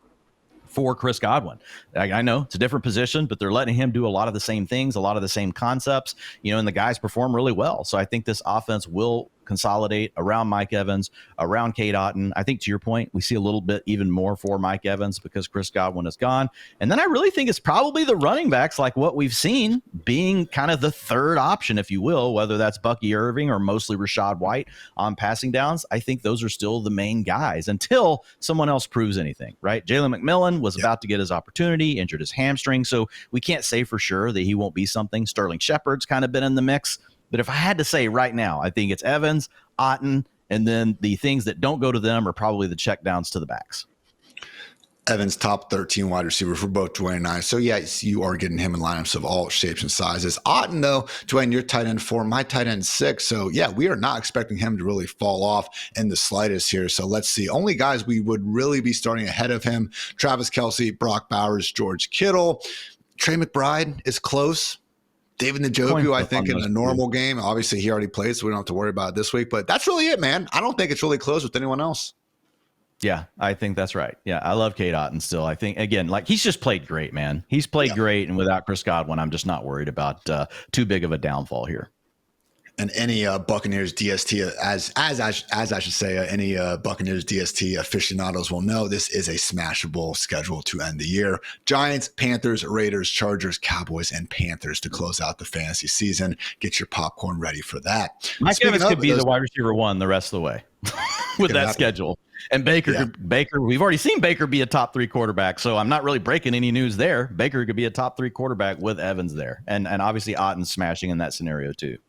for Chris Godwin. I know it's a different position, but they're letting him do a lot of the same things, a lot of the same concepts, and the guys perform really well. So I think this offense will consolidate around Mike Evans, around Cade Otton. I think to your point, we see a little bit even more for Mike Evans because Chris Godwin is gone. And then I really think it's probably the running backs, like what we've seen, being kind of the third option, if you will, whether that's Bucky Irving or mostly Rashad White on passing downs. I think those are still the main guys until someone else proves anything, right? Jalen McMillan was about to get his opportunity, injured his hamstring, so we can't say for sure that he won't be something. Sterling Shepard's kind of been in the mix. But if I had to say right now, I think it's Evans, Otton, and then the things that don't go to them are probably the check downs to the backs. Evans, top 13 wide receiver for both Dwayne and I. So, yes, you are getting him in lineups of all shapes and sizes. Otton, though, Dwayne, you're tight end 4, my tight end 6. So, yeah, we are not expecting him to really fall off in the slightest here. So, let's see. Only guys we would really be starting ahead of him, Travis Kelce, Brock Bowers, George Kittle. Trey McBride is close. David Njoku, I think, in a normal game. Obviously, he already played, so we don't have to worry about it this week. But that's really it, man. I don't think it's really close with anyone else. Yeah, I think that's right. Yeah, I love Cade Otton still. I think, again, like he's just played great, man. He's played great, and without Chris Godwin, I'm just not worried about too big of a downfall here. And any Buccaneers DST, as I should say, any Buccaneers DST aficionados will know, this is a smashable schedule to end the year. Giants, Panthers, Raiders, Chargers, Cowboys, and Panthers to close out the fantasy season. Get your popcorn ready for that. Mike Evans could be the wide receiver one the rest of the way with that schedule. And Baker, we've already seen Baker be a top 3 quarterback, so I'm not really breaking any news there. Baker could be a top 3 quarterback with Evans there. And obviously Otton's smashing in that scenario too.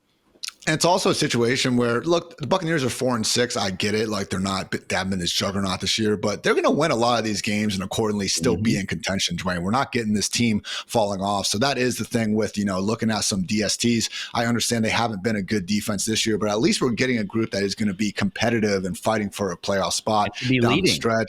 And it's also a situation where, look, the Buccaneers are 4-6. I get it. Like, they're not dabbing this juggernaut this year, but they're going to win a lot of these games and accordingly still be in contention, Dwayne. We're not getting this team falling off. So that is the thing with, looking at some DSTs. I understand they haven't been a good defense this year, but at least we're getting a group that is going to be competitive and fighting for a playoff spot down the stretch.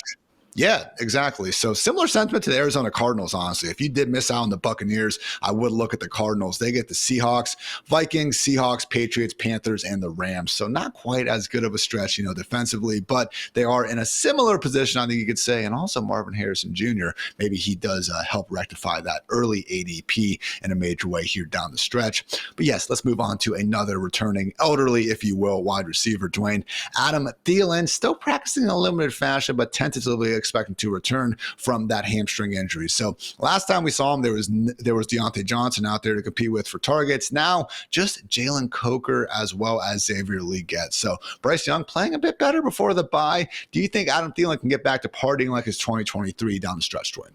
Yeah, exactly. So similar sentiment to the Arizona Cardinals, honestly. If you did miss out on the Buccaneers, I would look at the Cardinals. They get the Seahawks, Vikings, Seahawks, Patriots, Panthers, and the Rams. So not quite as good of a stretch, defensively, but they are in a similar position, I think you could say. And also Marvin Harrison Jr., maybe he does help rectify that early ADP in a major way here down the stretch. But yes, let's move on to another returning elderly, if you will, wide receiver, Dwayne. Adam Thielen, still practicing in a limited fashion, but tentatively expecting to return from that hamstring injury. So last time we saw him, there was Deontay Johnson out there to compete with for targets. Now just Jalen Coker as well as Xavier Legette. So Bryce Young playing a bit better before the bye. Do you think Adam Thielen can get back to partying like his 2023 down the stretch, Dwayne?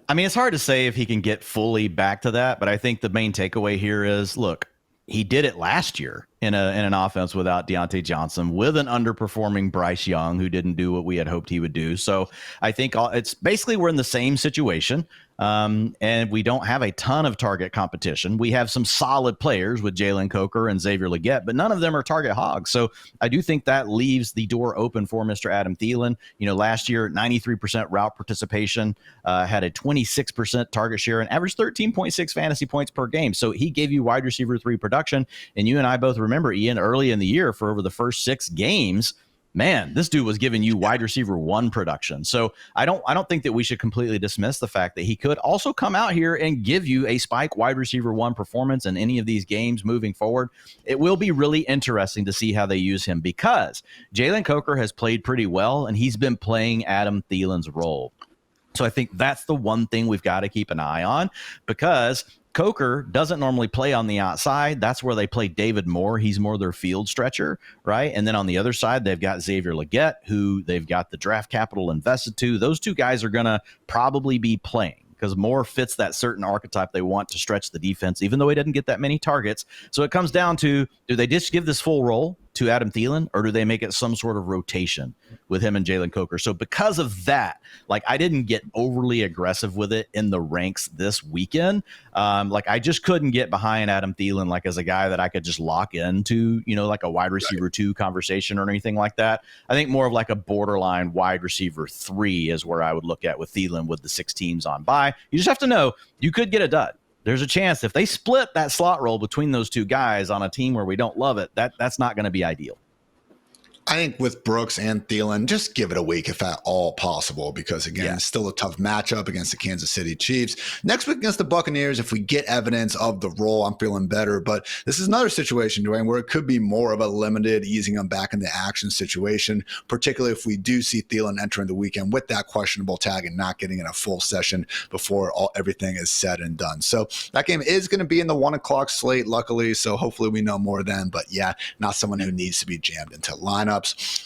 I mean, it's hard to say if he can get fully back to that, but I think the main takeaway here is, look, he did it last year in an offense without Deontay Johnson, with an underperforming Bryce Young, who didn't do what we had hoped he would do. So I think it's basically we're in the same situation. And we don't have a ton of target competition. We have some solid players with Jalen Coker and Xavier Legette, but none of them are target hogs. So I do think that leaves the door open for Mr. Adam Thielen. Last year, 93% route participation, had a 26% target share, and averaged 13.6 fantasy points per game. So he gave you wide receiver 3 production. And you and I both remember, Ian, early in the year, for over the first 6 games, man, this dude was giving you wide receiver 1 production. So I don't think that we should completely dismiss the fact that he could also come out here and give you a spike wide receiver 1 performance in any of these games moving forward. It will be really interesting to see how they use him, because Jalen Coker has played pretty well, and he's been playing Adam Thielen's role. So I think that's the one thing we've got to keep an eye on, because Coker doesn't normally play on the outside. That's where they play David Moore. He's more their field stretcher, right? And then on the other side, they've got Xavier Legette, who they've got the draft capital invested to. Those two guys are going to probably be playing, because Moore fits that certain archetype they want to stretch the defense, even though he doesn't get that many targets. So it comes down to, do they just give this full role to Adam Thielen, or do they make it some sort of rotation with him and Jalen Coker? So because of that, I didn't get overly aggressive with it in the ranks this weekend. I just couldn't get behind Adam Thielen, as a guy that I could just lock into, a wide receiver 2 conversation or anything like that. I think more of a borderline wide receiver 3 is where I would look at with Thielen, with the 6 teams on bye. You just have to know you could get a dud. There's a chance if they split that slot role between those 2 guys on a team where we don't love it, that's not going to be ideal. I think with Brooks and Thielen, just give it a week if at all possible, because again, it's still a tough matchup against the Kansas City Chiefs. Next week against the Buccaneers, if we get evidence of the role, I'm feeling better. But this is another situation, Dwayne, where it could be more of a limited easing them back into action situation, particularly if we do see Thielen entering the weekend with that questionable tag and not getting in a full session before everything is said and done. So that game is going to be in the 1 o'clock slate, luckily. So hopefully we know more then. But yeah, not someone who needs to be jammed into lineup.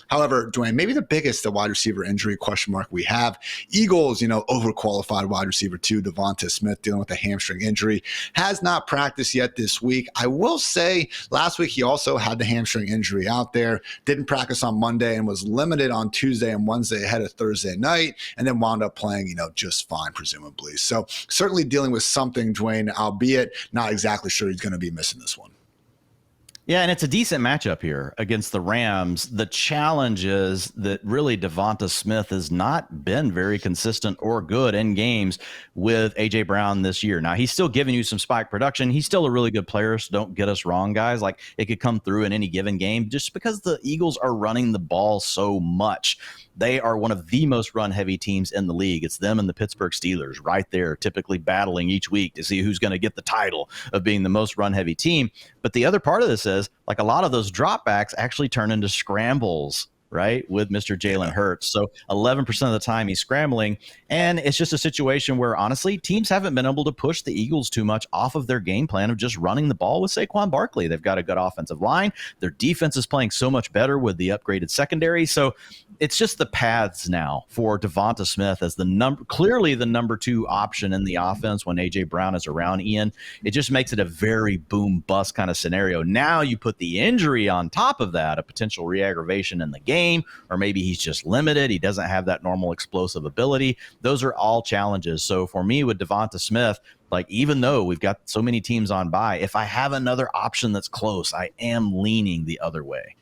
However, Dwayne, maybe the biggest wide receiver injury question mark we have, Eagles, overqualified wide receiver 2, DeVonta Smith, dealing with a hamstring injury, has not practiced yet this week. I will say last week he also had the hamstring injury out there, didn't practice on Monday and was limited on Tuesday and Wednesday ahead of Thursday night, and then wound up playing, just fine, presumably. So certainly dealing with something, Dwayne, albeit not exactly sure he's going to be missing this one. Yeah, and it's a decent matchup here against the Rams. The challenge is that really DeVonta Smith has not been very consistent or good in games with A.J. Brown this year. Now, he's still giving you some spike production. He's still a really good player, so don't get us wrong, guys. It could come through in any given game just because the Eagles are running the ball so much. They are one of the most run-heavy teams in the league. It's them and the Pittsburgh Steelers right there, typically battling each week to see who's going to get the title of being the most run-heavy team. But the other part of this is, a lot of those dropbacks actually turn into scrambles, right, with Mr. Jalen Hurts. So 11% of the time he's scrambling. And it's just a situation where, honestly, teams haven't been able to push the Eagles too much off of their game plan of just running the ball with Saquon Barkley. They've got a good offensive line. Their defense is playing so much better with the upgraded secondary. So it's just the paths now for DeVonta Smith as clearly the number 2 option in the offense when A.J. Brown is around, Ian. It just makes it a very boom-bust kind of scenario. Now you put the injury on top of that, a potential re-aggravation in the game, or maybe he's just limited. He doesn't have that normal explosive ability. Those are all challenges. So for me with DeVonta Smith, even though we've got so many teams on bye, if I have another option that's close, I am leaning the other way.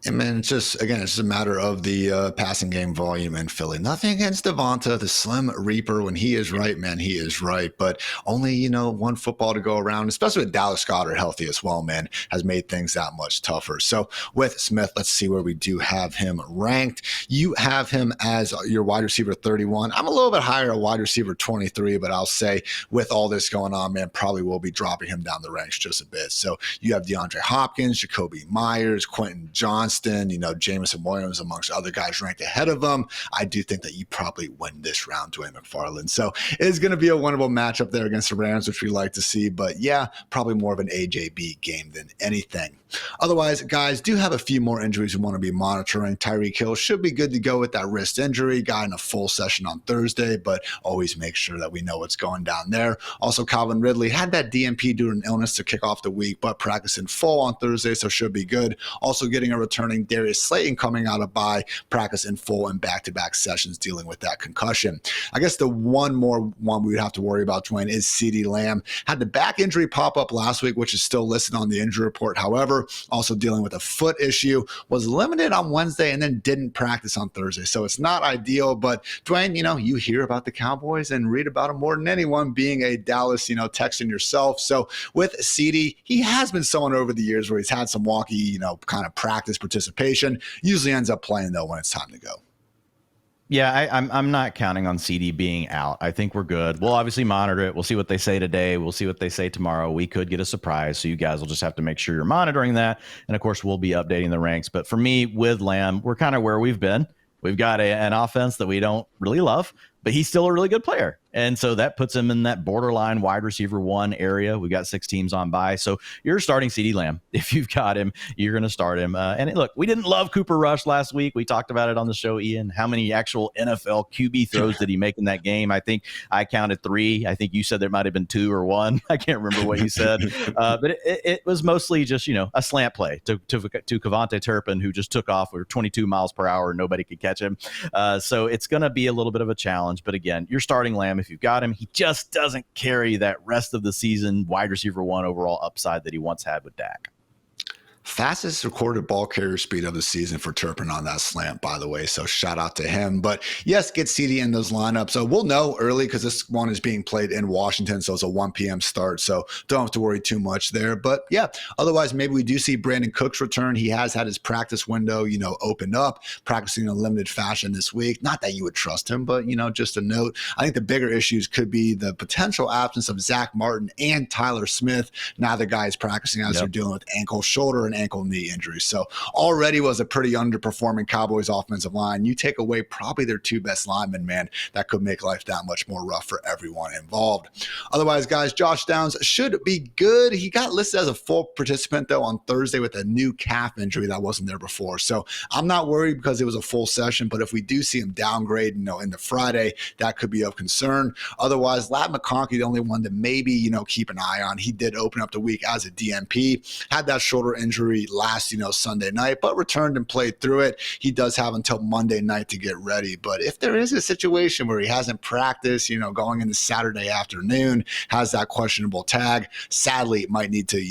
And man, it's just a matter of the passing game volume in Philly. Nothing against DeVonta, the Slim Reaper. When he is right, man, he is right. But only, one football to go around, especially with Dallas Goedert healthy as well, man, has made things that much tougher. So with Smith, let's see where we do have him ranked. You have him as your wide receiver 31. I'm a little bit higher at wide receiver 23, but I'll say with all this going on, man, probably will be dropping him down the ranks just a bit. So you have DeAndre Hopkins, Jacoby Myers, Quentin Johnson, Johnston, Jameson Williams, amongst other guys ranked ahead of him, I do think that you probably win this round, Dwain McFarland. So it's going to be a winnable matchup there against the Rams, which we like to see. But yeah, probably more of an AJB game than anything. Otherwise, guys, do have a few more injuries we want to be monitoring. Tyreek Hill should be good to go with that wrist injury. Got in a full session on Thursday, but always make sure that we know what's going down there. Also, Calvin Ridley had that DNP due to an illness to kick off the week, but practiced in full on Thursday, so should be good. Also getting a returning Darius Slayton coming out of bye, practice in full and back-to-back sessions dealing with that concussion. I guess the one we would have to worry about, Dwain, is CeeDee Lamb. Had the back injury pop up last week, which is still listed on the injury report. However, also dealing with a foot issue, was limited on Wednesday and then didn't practice on Thursday. So it's not ideal, but Dwain, you hear about the Cowboys and read about them more than anyone, being a Dallas, Texan yourself. So with CeeDee, he has been someone over the years where he's had some wonky, kind of practice participation, usually ends up playing though when it's time to go. Yeah, I'm not counting on CeeDee being out. I think we're good. We'll obviously monitor it. We'll see what they say today. We'll see what they say tomorrow. We could get a surprise, so you guys will just have to make sure you're monitoring that. And, of course, we'll be updating the ranks. But for me, with Lamb, we're kind of where we've been. We've got an offense that we don't really love, but he's still a really good player. And so that puts him in that borderline wide receiver 1 area. We got 6 teams on bye. So you're starting CeeDee Lamb. If you've got him, you're going to start him. Look, we didn't love Cooper Rush last week. We talked about it on the show, Ian. How many actual NFL QB throws did he make in that game? I think I counted 3. I think you said there might have been 2 or 1. I can't remember what you said. But it was mostly just, a slant play to Kevontae Turpin, who just took off with 22 miles per hour. Nobody could catch him. So it's going to be a little bit of a challenge. But again, you're starting Lamb if you've got him. He just doesn't carry that rest of the season wide receiver 1 overall upside that he once had with Dak. Fastest recorded ball carrier speed of the season for Turpin on that slant, by the way. So shout out to him. But yes, get CeeDee in those lineups. So we'll know early because this one is being played in Washington. So it's a 1 p.m. start. So don't have to worry too much there. But yeah, otherwise, maybe we do see Brandon Cooks return. He has had his practice window, opened up, practicing in a limited fashion this week. Not that you would trust him, but, just a note. I think the bigger issues could be the potential absence of Zach Martin and Tyler Smith. Now the guys practicing as they're dealing with ankle, shoulder, and ankle knee injuries. So already was a pretty underperforming Cowboys offensive line. You take away probably their 2 best linemen, man, that could make life that much more rough for everyone involved. Otherwise, guys, Josh Downs should be good. He got listed as a full participant, though, on Thursday with a new calf injury that wasn't there before. So I'm not worried because it was a full session, but if we do see him downgrade, in the Friday, that could be of concern. Otherwise, Lat McConkey, the only one to maybe, keep an eye on. He did open up the week as a DNP, had that shoulder injury last, Sunday night, but returned and played through it. He does have until Monday night to get ready. But if there is a situation where he hasn't practiced, going into Saturday afternoon, has that questionable tag, sadly, it might need to,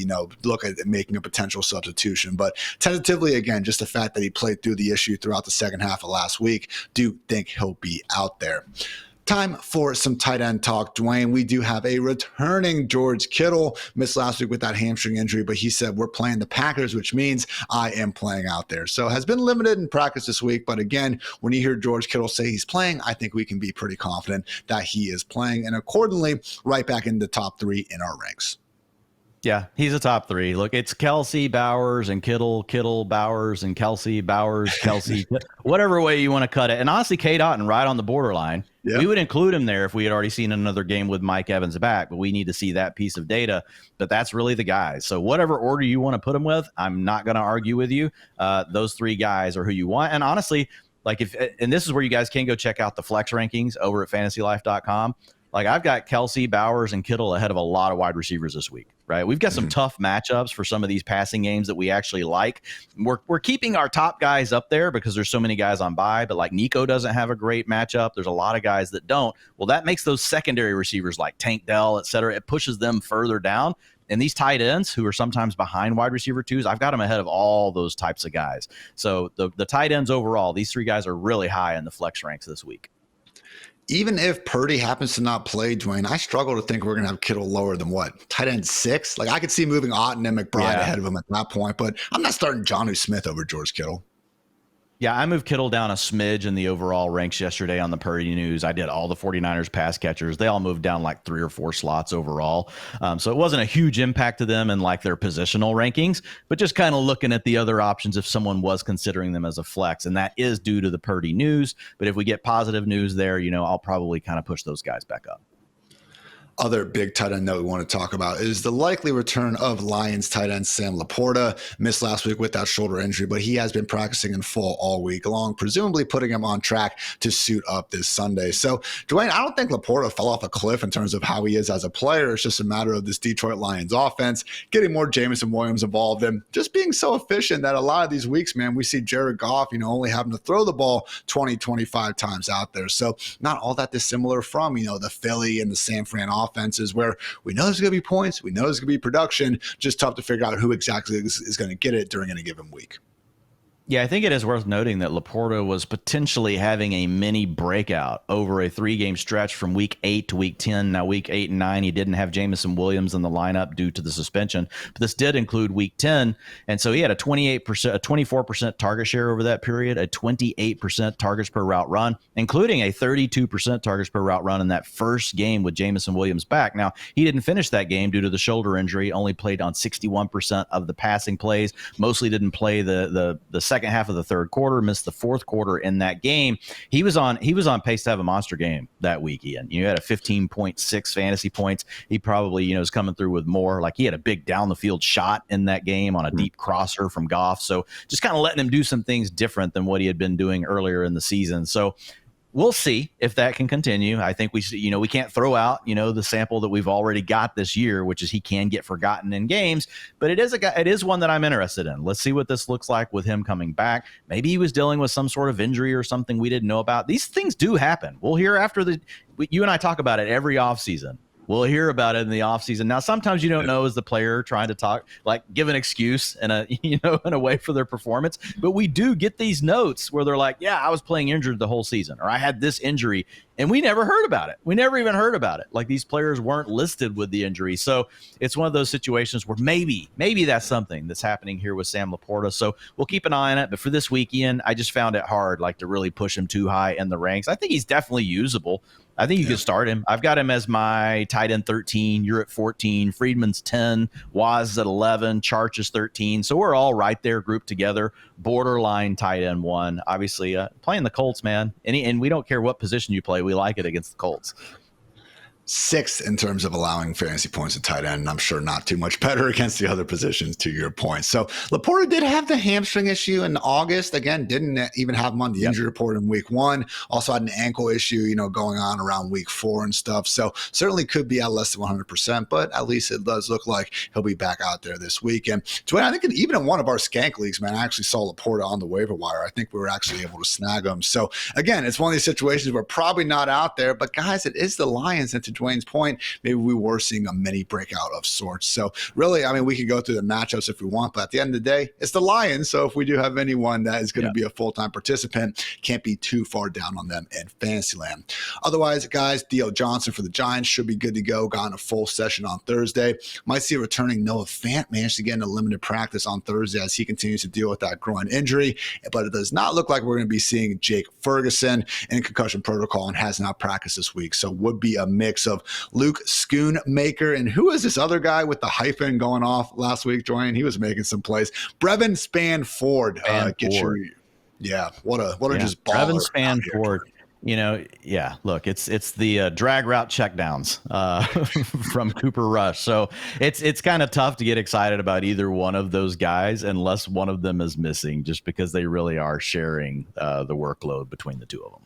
look at making a potential substitution. But tentatively, again, just the fact that he played through the issue throughout the second half of last week, do think he'll be out there. Time for some tight end talk, Dwain. We do have a returning George Kittle. Missed last week with that hamstring injury, but he said we're playing the Packers, which means I am playing out there. So has been limited in practice this week. But again, when you hear George Kittle say he's playing, I think we can be pretty confident that he is playing. And accordingly, right back in the top 3 in our ranks. Yeah, he's a top 3. Look, it's Kelsey, Bowers, and Kittle, Bowers, and Kelsey, Bowers, Kelsey, whatever way you want to cut it. And honestly, K. Dotton right on the borderline. Yep. We would include him there if we had already seen another game with Mike Evans back, but we need to see that piece of data. But that's really the guys. So whatever order you want to put them with, I'm not going to argue with you. Those 3 guys are who you want. And honestly, and this is where you guys can go check out the flex rankings over at FantasyLife.com. I've got Kelsey, Bowers, and Kittle ahead of a lot of wide receivers this week, right? We've got some tough matchups for some of these passing games that we actually like. We're keeping our top guys up there because there's so many guys on bye, but Nico doesn't have a great matchup. There's a lot of guys that don't. Well, that makes those secondary receivers like Tank Dell, et cetera, it pushes them further down. And these tight ends who are sometimes behind wide receiver 2s, I've got them ahead of all those types of guys. So the tight ends overall, these 3 guys are really high in the flex ranks this week. Even if Purdy happens to not play, Dwain, I struggle to think we're going to have Kittle lower than tight end 6? I could see moving Otten and McBride ahead of him at that point, but I'm not starting Jonnu Smith over George Kittle. Yeah, I moved Kittle down a smidge in the overall ranks yesterday on the Purdy news. I did all the 49ers pass catchers. They all moved down like 3 or 4 slots overall. So it wasn't a huge impact to them in like their positional rankings, but just kind of looking at the other options if someone was considering them as a flex. And that is due to the Purdy news. But if we get positive news there, I'll probably kind of push those guys back up. Other big tight end note we want to talk about is the likely return of Lions tight end Sam LaPorta. Missed last week with that shoulder injury, but he has been practicing in full all week long, presumably putting him on track to suit up this Sunday. So, Dwayne, I don't think LaPorta fell off a cliff in terms of how he is as a player. It's just a matter of this Detroit Lions offense getting more Jameson Williams involved and just being so efficient that a lot of these weeks, man, we see Jared Goff, only having to throw the ball 20, 25 times out there. So not all that dissimilar from, the Philly and the San Fran offenses where we know there's going to be points, we know there's going to be production, just tough to figure out who exactly is going to get it during any given week. Yeah, I think it is worth noting that LaPorta was potentially having a mini breakout over a 3-game stretch from week 8 to week 10. Now, week 8 and 9, he didn't have Jameson Williams in the lineup due to the suspension, but this did include week 10. And so he had a 24% target share over that period, a 28% targets per route run, including a 32% targets per route run in that first game with Jameson Williams back. Now, he didn't finish that game due to the shoulder injury, only played on 61% of the passing plays, mostly didn't play the second half of the third quarter, missed the fourth quarter in that game. He was on pace to have a monster game that week, Ian. You had a 15.6 fantasy points. He probably, is coming through with more. Like he had a big down the field shot in that game on a deep crosser from Goff. So just kind of letting him do some things different than what he had been doing earlier in the season. So we'll see if that can continue. I think we can't throw out, the sample that we've already got this year, which is he can get forgotten in games, but it is one that I'm interested in. Let's see what this looks like with him coming back. Maybe he was dealing with some sort of injury or something we didn't know about. These things do happen. We'll hear you and I talk about it every offseason. We'll hear about it in the offseason. Now, sometimes you don't know as the player trying to talk, like give an excuse in a way for their performance. But we do get these notes where they're like, yeah, I was playing injured the whole season, or I had this injury, and we never heard about it. We never even heard about it. Like these players weren't listed with the injury. So it's one of those situations where maybe that's something that's happening here with Sam LaPorta. So we'll keep an eye on it. But for this week, Ian, I just found it hard, to really push him too high in the ranks. I think he's definitely usable. I think you could start him. I've got him as my tight end 13. You're at 14. Friedman's 10. Waz is at 11. Charch is 13. So we're all right there grouped together. Borderline tight end 1. Obviously, playing the Colts, man. And we don't care what position you play. We like it against the Colts. 6th in terms of allowing fantasy points at tight end, and I'm sure not too much better against the other positions, to your point. So LaPorta did have the hamstring issue in August. Again, didn't even have him on the injury report in week 1. Also had an ankle issue, going on around week 4 and stuff. So certainly could be at less than 100%, but at least it does look like he'll be back out there this week. And Dwayne, I think even in one of our skank leagues, man, I actually saw LaPorta on the waiver wire. I think we were actually able to snag him. So again, it's one of these situations where probably not out there, but guys, it is the Lions, and to Dwayne's point, maybe we were seeing a mini breakout of sorts. So really, we could go through the matchups if we want, but at the end of the day, it's the Lions. So if we do have anyone that is going to be a full-time participant, can't be too far down on them in Fantasyland. Otherwise, guys, Theo Johnson for the Giants should be good to go. Got in a full session on Thursday. Might see a returning Noah Fant managed to get into limited practice on Thursday as he continues to deal with that groin injury, but it does not look like we're going to be seeing Jake Ferguson in concussion protocol and has not practiced this week. So would be a mix of Luke Schoonmaker, and who is this other guy with the hyphen going off last week, Dwayne? He was making some plays. Brevin Spanford. What a just baller. Brevin Spanford. Look, it's the drag route checkdowns from Cooper Rush. So it's kind of tough to get excited about either one of those guys unless one of them is missing, just because they really are sharing the workload between the two of them.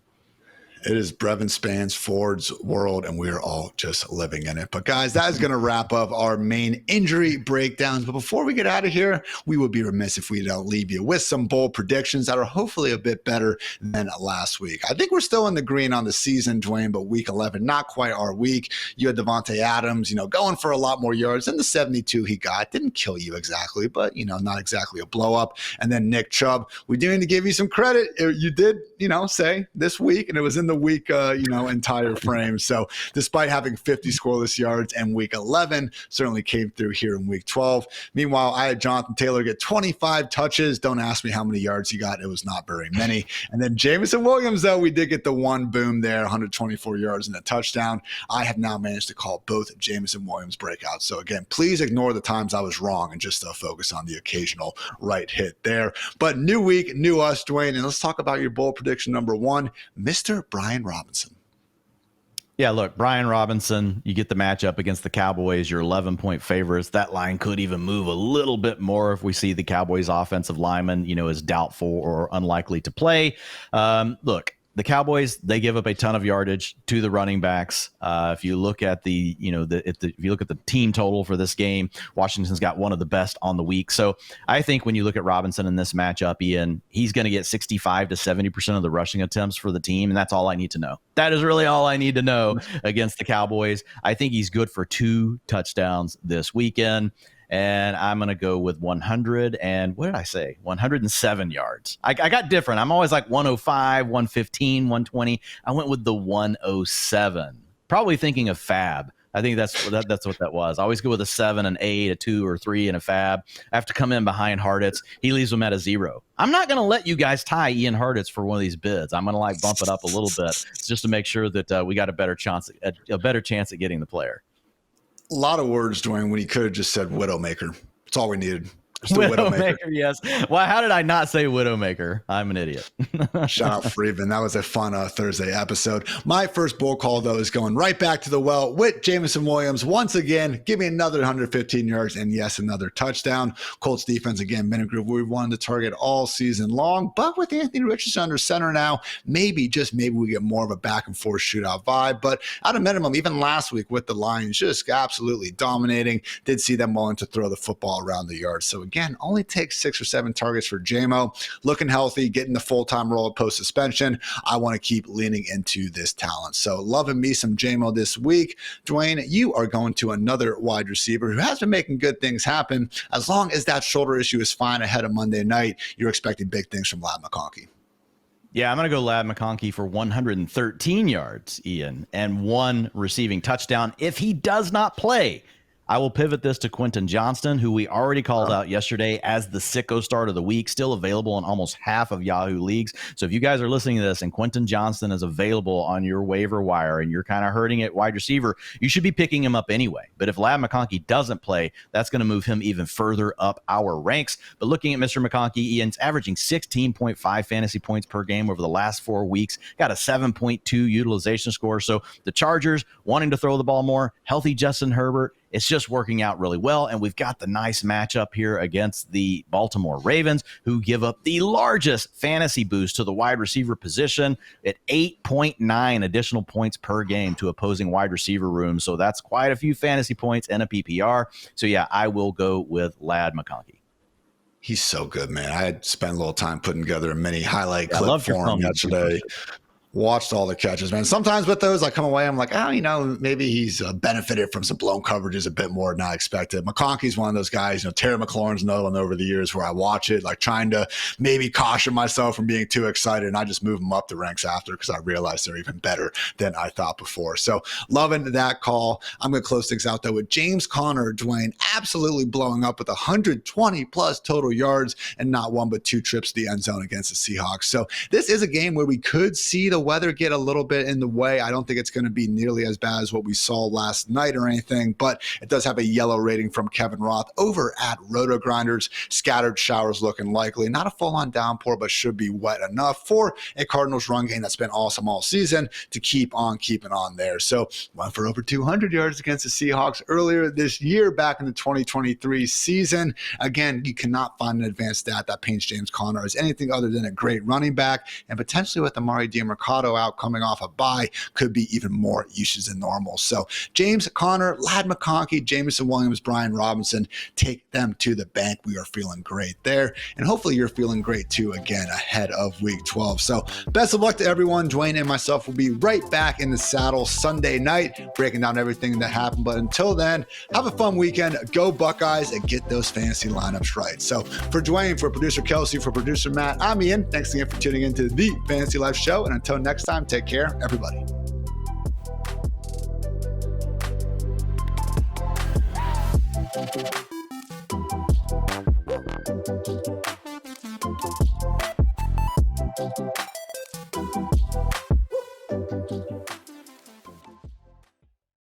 It is Brevin Spanford's world, and we're all just living in it. But guys, that is going to wrap up our main injury breakdowns. But before we get out of here, we would be remiss if we don't leave you with some bold predictions that are hopefully a bit better than last week. I think we're still in the green on the season, Dwayne, but week 11, not quite our week. You had Devontae Adams, going for a lot more yards than the 72 he got. Didn't kill you exactly, but, not exactly a blow up. And then Nick Chubb, we do need to give you some credit. You did, say this week, and it was in in the week, entire frame. So despite having 50 scoreless yards in week 11, certainly came through here in week 12. Meanwhile, I had Jonathan Taylor get 25 touches. Don't ask me how many yards he got. It was not very many. And then Jameson Williams, though, we did get the one boom there, 124 yards and a touchdown. I have now managed to call both Jameson Williams breakouts. So again, please ignore the times I was wrong and just focus on the occasional right hit there. But new week, new us, Dwain, and let's talk about your bold prediction number 1, Mr. Brian Robinson. Yeah, look, Brian Robinson, you get the matchup against the Cowboys, you're 11-point favorites. That line could even move a little bit more if we see the Cowboys offensive lineman, is doubtful or unlikely to play. Look, the Cowboys, they give up a ton of yardage to the running backs. If you look at if you look at the team total for this game, Washington's got one of the best on the week. So I think when you look at Robinson in this matchup, Ian, he's going to get 65 to 70% of the rushing attempts for the team, and that's all I need to know. That is really all I need to know against the Cowboys. I think he's good for 2 touchdowns this weekend. And I'm going to go with 107 yards. I got different. I'm always like 105, 115, 120. I went with the 107. Probably thinking of Fab. I think that's what that was. I always go with a 7, an 8, a 2, or 3, and a Fab. I have to come in behind Hartitz. He leaves them at a 0. I'm not going to let you guys tie Ian Hartitz for one of these bids. I'm going to bump it up a little bit just to make sure that we got a better chance at getting the player. A lot of words, Dwayne, when he could have just said Widowmaker. That's all we needed. Widowmaker, yes. Well, how did I not say Widowmaker? I'm an idiot. Shout out Freeman. That was a fun Thursday episode. My first bull call, though, is going right back to the well with Jameson Williams. Once again, give me another 115 yards and, yes, another touchdown. Colts defense, again, been a group we wanted to target all season long. But with Anthony Richardson under center now, maybe, just maybe, we get more of a back-and-forth shootout vibe. But at a minimum, even last week with the Lions just absolutely dominating, did see them willing to throw the football around the yard. So, again, only takes 6 or 7 targets for JMO. Looking healthy, getting the full-time role post-suspension. I want to keep leaning into this talent. So loving me some JMO this week. Dwayne, you are going to another wide receiver who has been making good things happen. As long as that shoulder issue is fine ahead of Monday night, you're expecting big things from Ladd McConkey. Yeah, I'm going to go Ladd McConkey for 113 yards, Ian, and 1 receiving touchdown. If he does not play, I will pivot this to Quentin Johnston, who we already called out yesterday as the sicko start of the week, still available in almost half of Yahoo leagues. So if you guys are listening to this and Quentin Johnston is available on your waiver wire and you're kind of hurting at wide receiver, you should be picking him up anyway. But if Ladd McConkey doesn't play, that's going to move him even further up our ranks. But looking at Mr. McConkey, Ian's averaging 16.5 fantasy points per game over the last 4 weeks, got a 7.2 utilization score. So the Chargers wanting to throw the ball more, healthy Justin Herbert, it's just working out really well, and we've got the nice matchup here against the Baltimore Ravens, who give up the largest fantasy boost to the wide receiver position at 8.9 additional points per game to opposing wide receiver rooms. So that's quite a few fantasy points in a PPR. So, yeah, I will go with Ladd McConkey. He's so good, man. I had spent a little time putting together a mini highlight clip for him yesterday. Watched all the catches, man. Sometimes with those, I come away, I'm like, maybe he's benefited from some blown coverages a bit more than I expected. McConkey's one of those guys, Terry McLaurin's another one over the years where I watch it, like trying to maybe caution myself from being too excited, and I just move them up the ranks after because I realize they're even better than I thought before. So loving that call. I'm going to close things out, though, with James Conner, Dwayne, absolutely blowing up with 120-plus total yards and not 1 but 2 trips to the end zone against the Seahawks. So this is a game where we could see the weather get a little bit in the way. I don't think it's going to be nearly as bad as what we saw last night or anything, but it does have a yellow rating from Kevin Roth over at Roto Grinders. Scattered showers looking likely. Not a full-on downpour, but should be wet enough for a Cardinals run game that's been awesome all season to keep on keeping on there. So went for over 200 yards against the Seahawks earlier this year back in the 2023 season. Again, you cannot find an advanced stat that paints James Conner as anything other than a great running back, and potentially with Amari Dimercado out coming off a bye could be even more usage than normal. So James Conner, Ladd McConkey, Jameson Williams, Brian Robinson, take them to the bank. We are feeling great there, and hopefully you're feeling great too again ahead of week 12. So best of luck to everyone. Dwayne and myself will be right back in the saddle Sunday night breaking down everything that happened. But until then, have a fun weekend. Go Buckeyes and get those fantasy lineups right. So for Dwayne, for producer Kelsey, for producer Matt, I'm Ian. Thanks again for tuning into the Fantasy Life Show, and until Until next time, take care, everybody.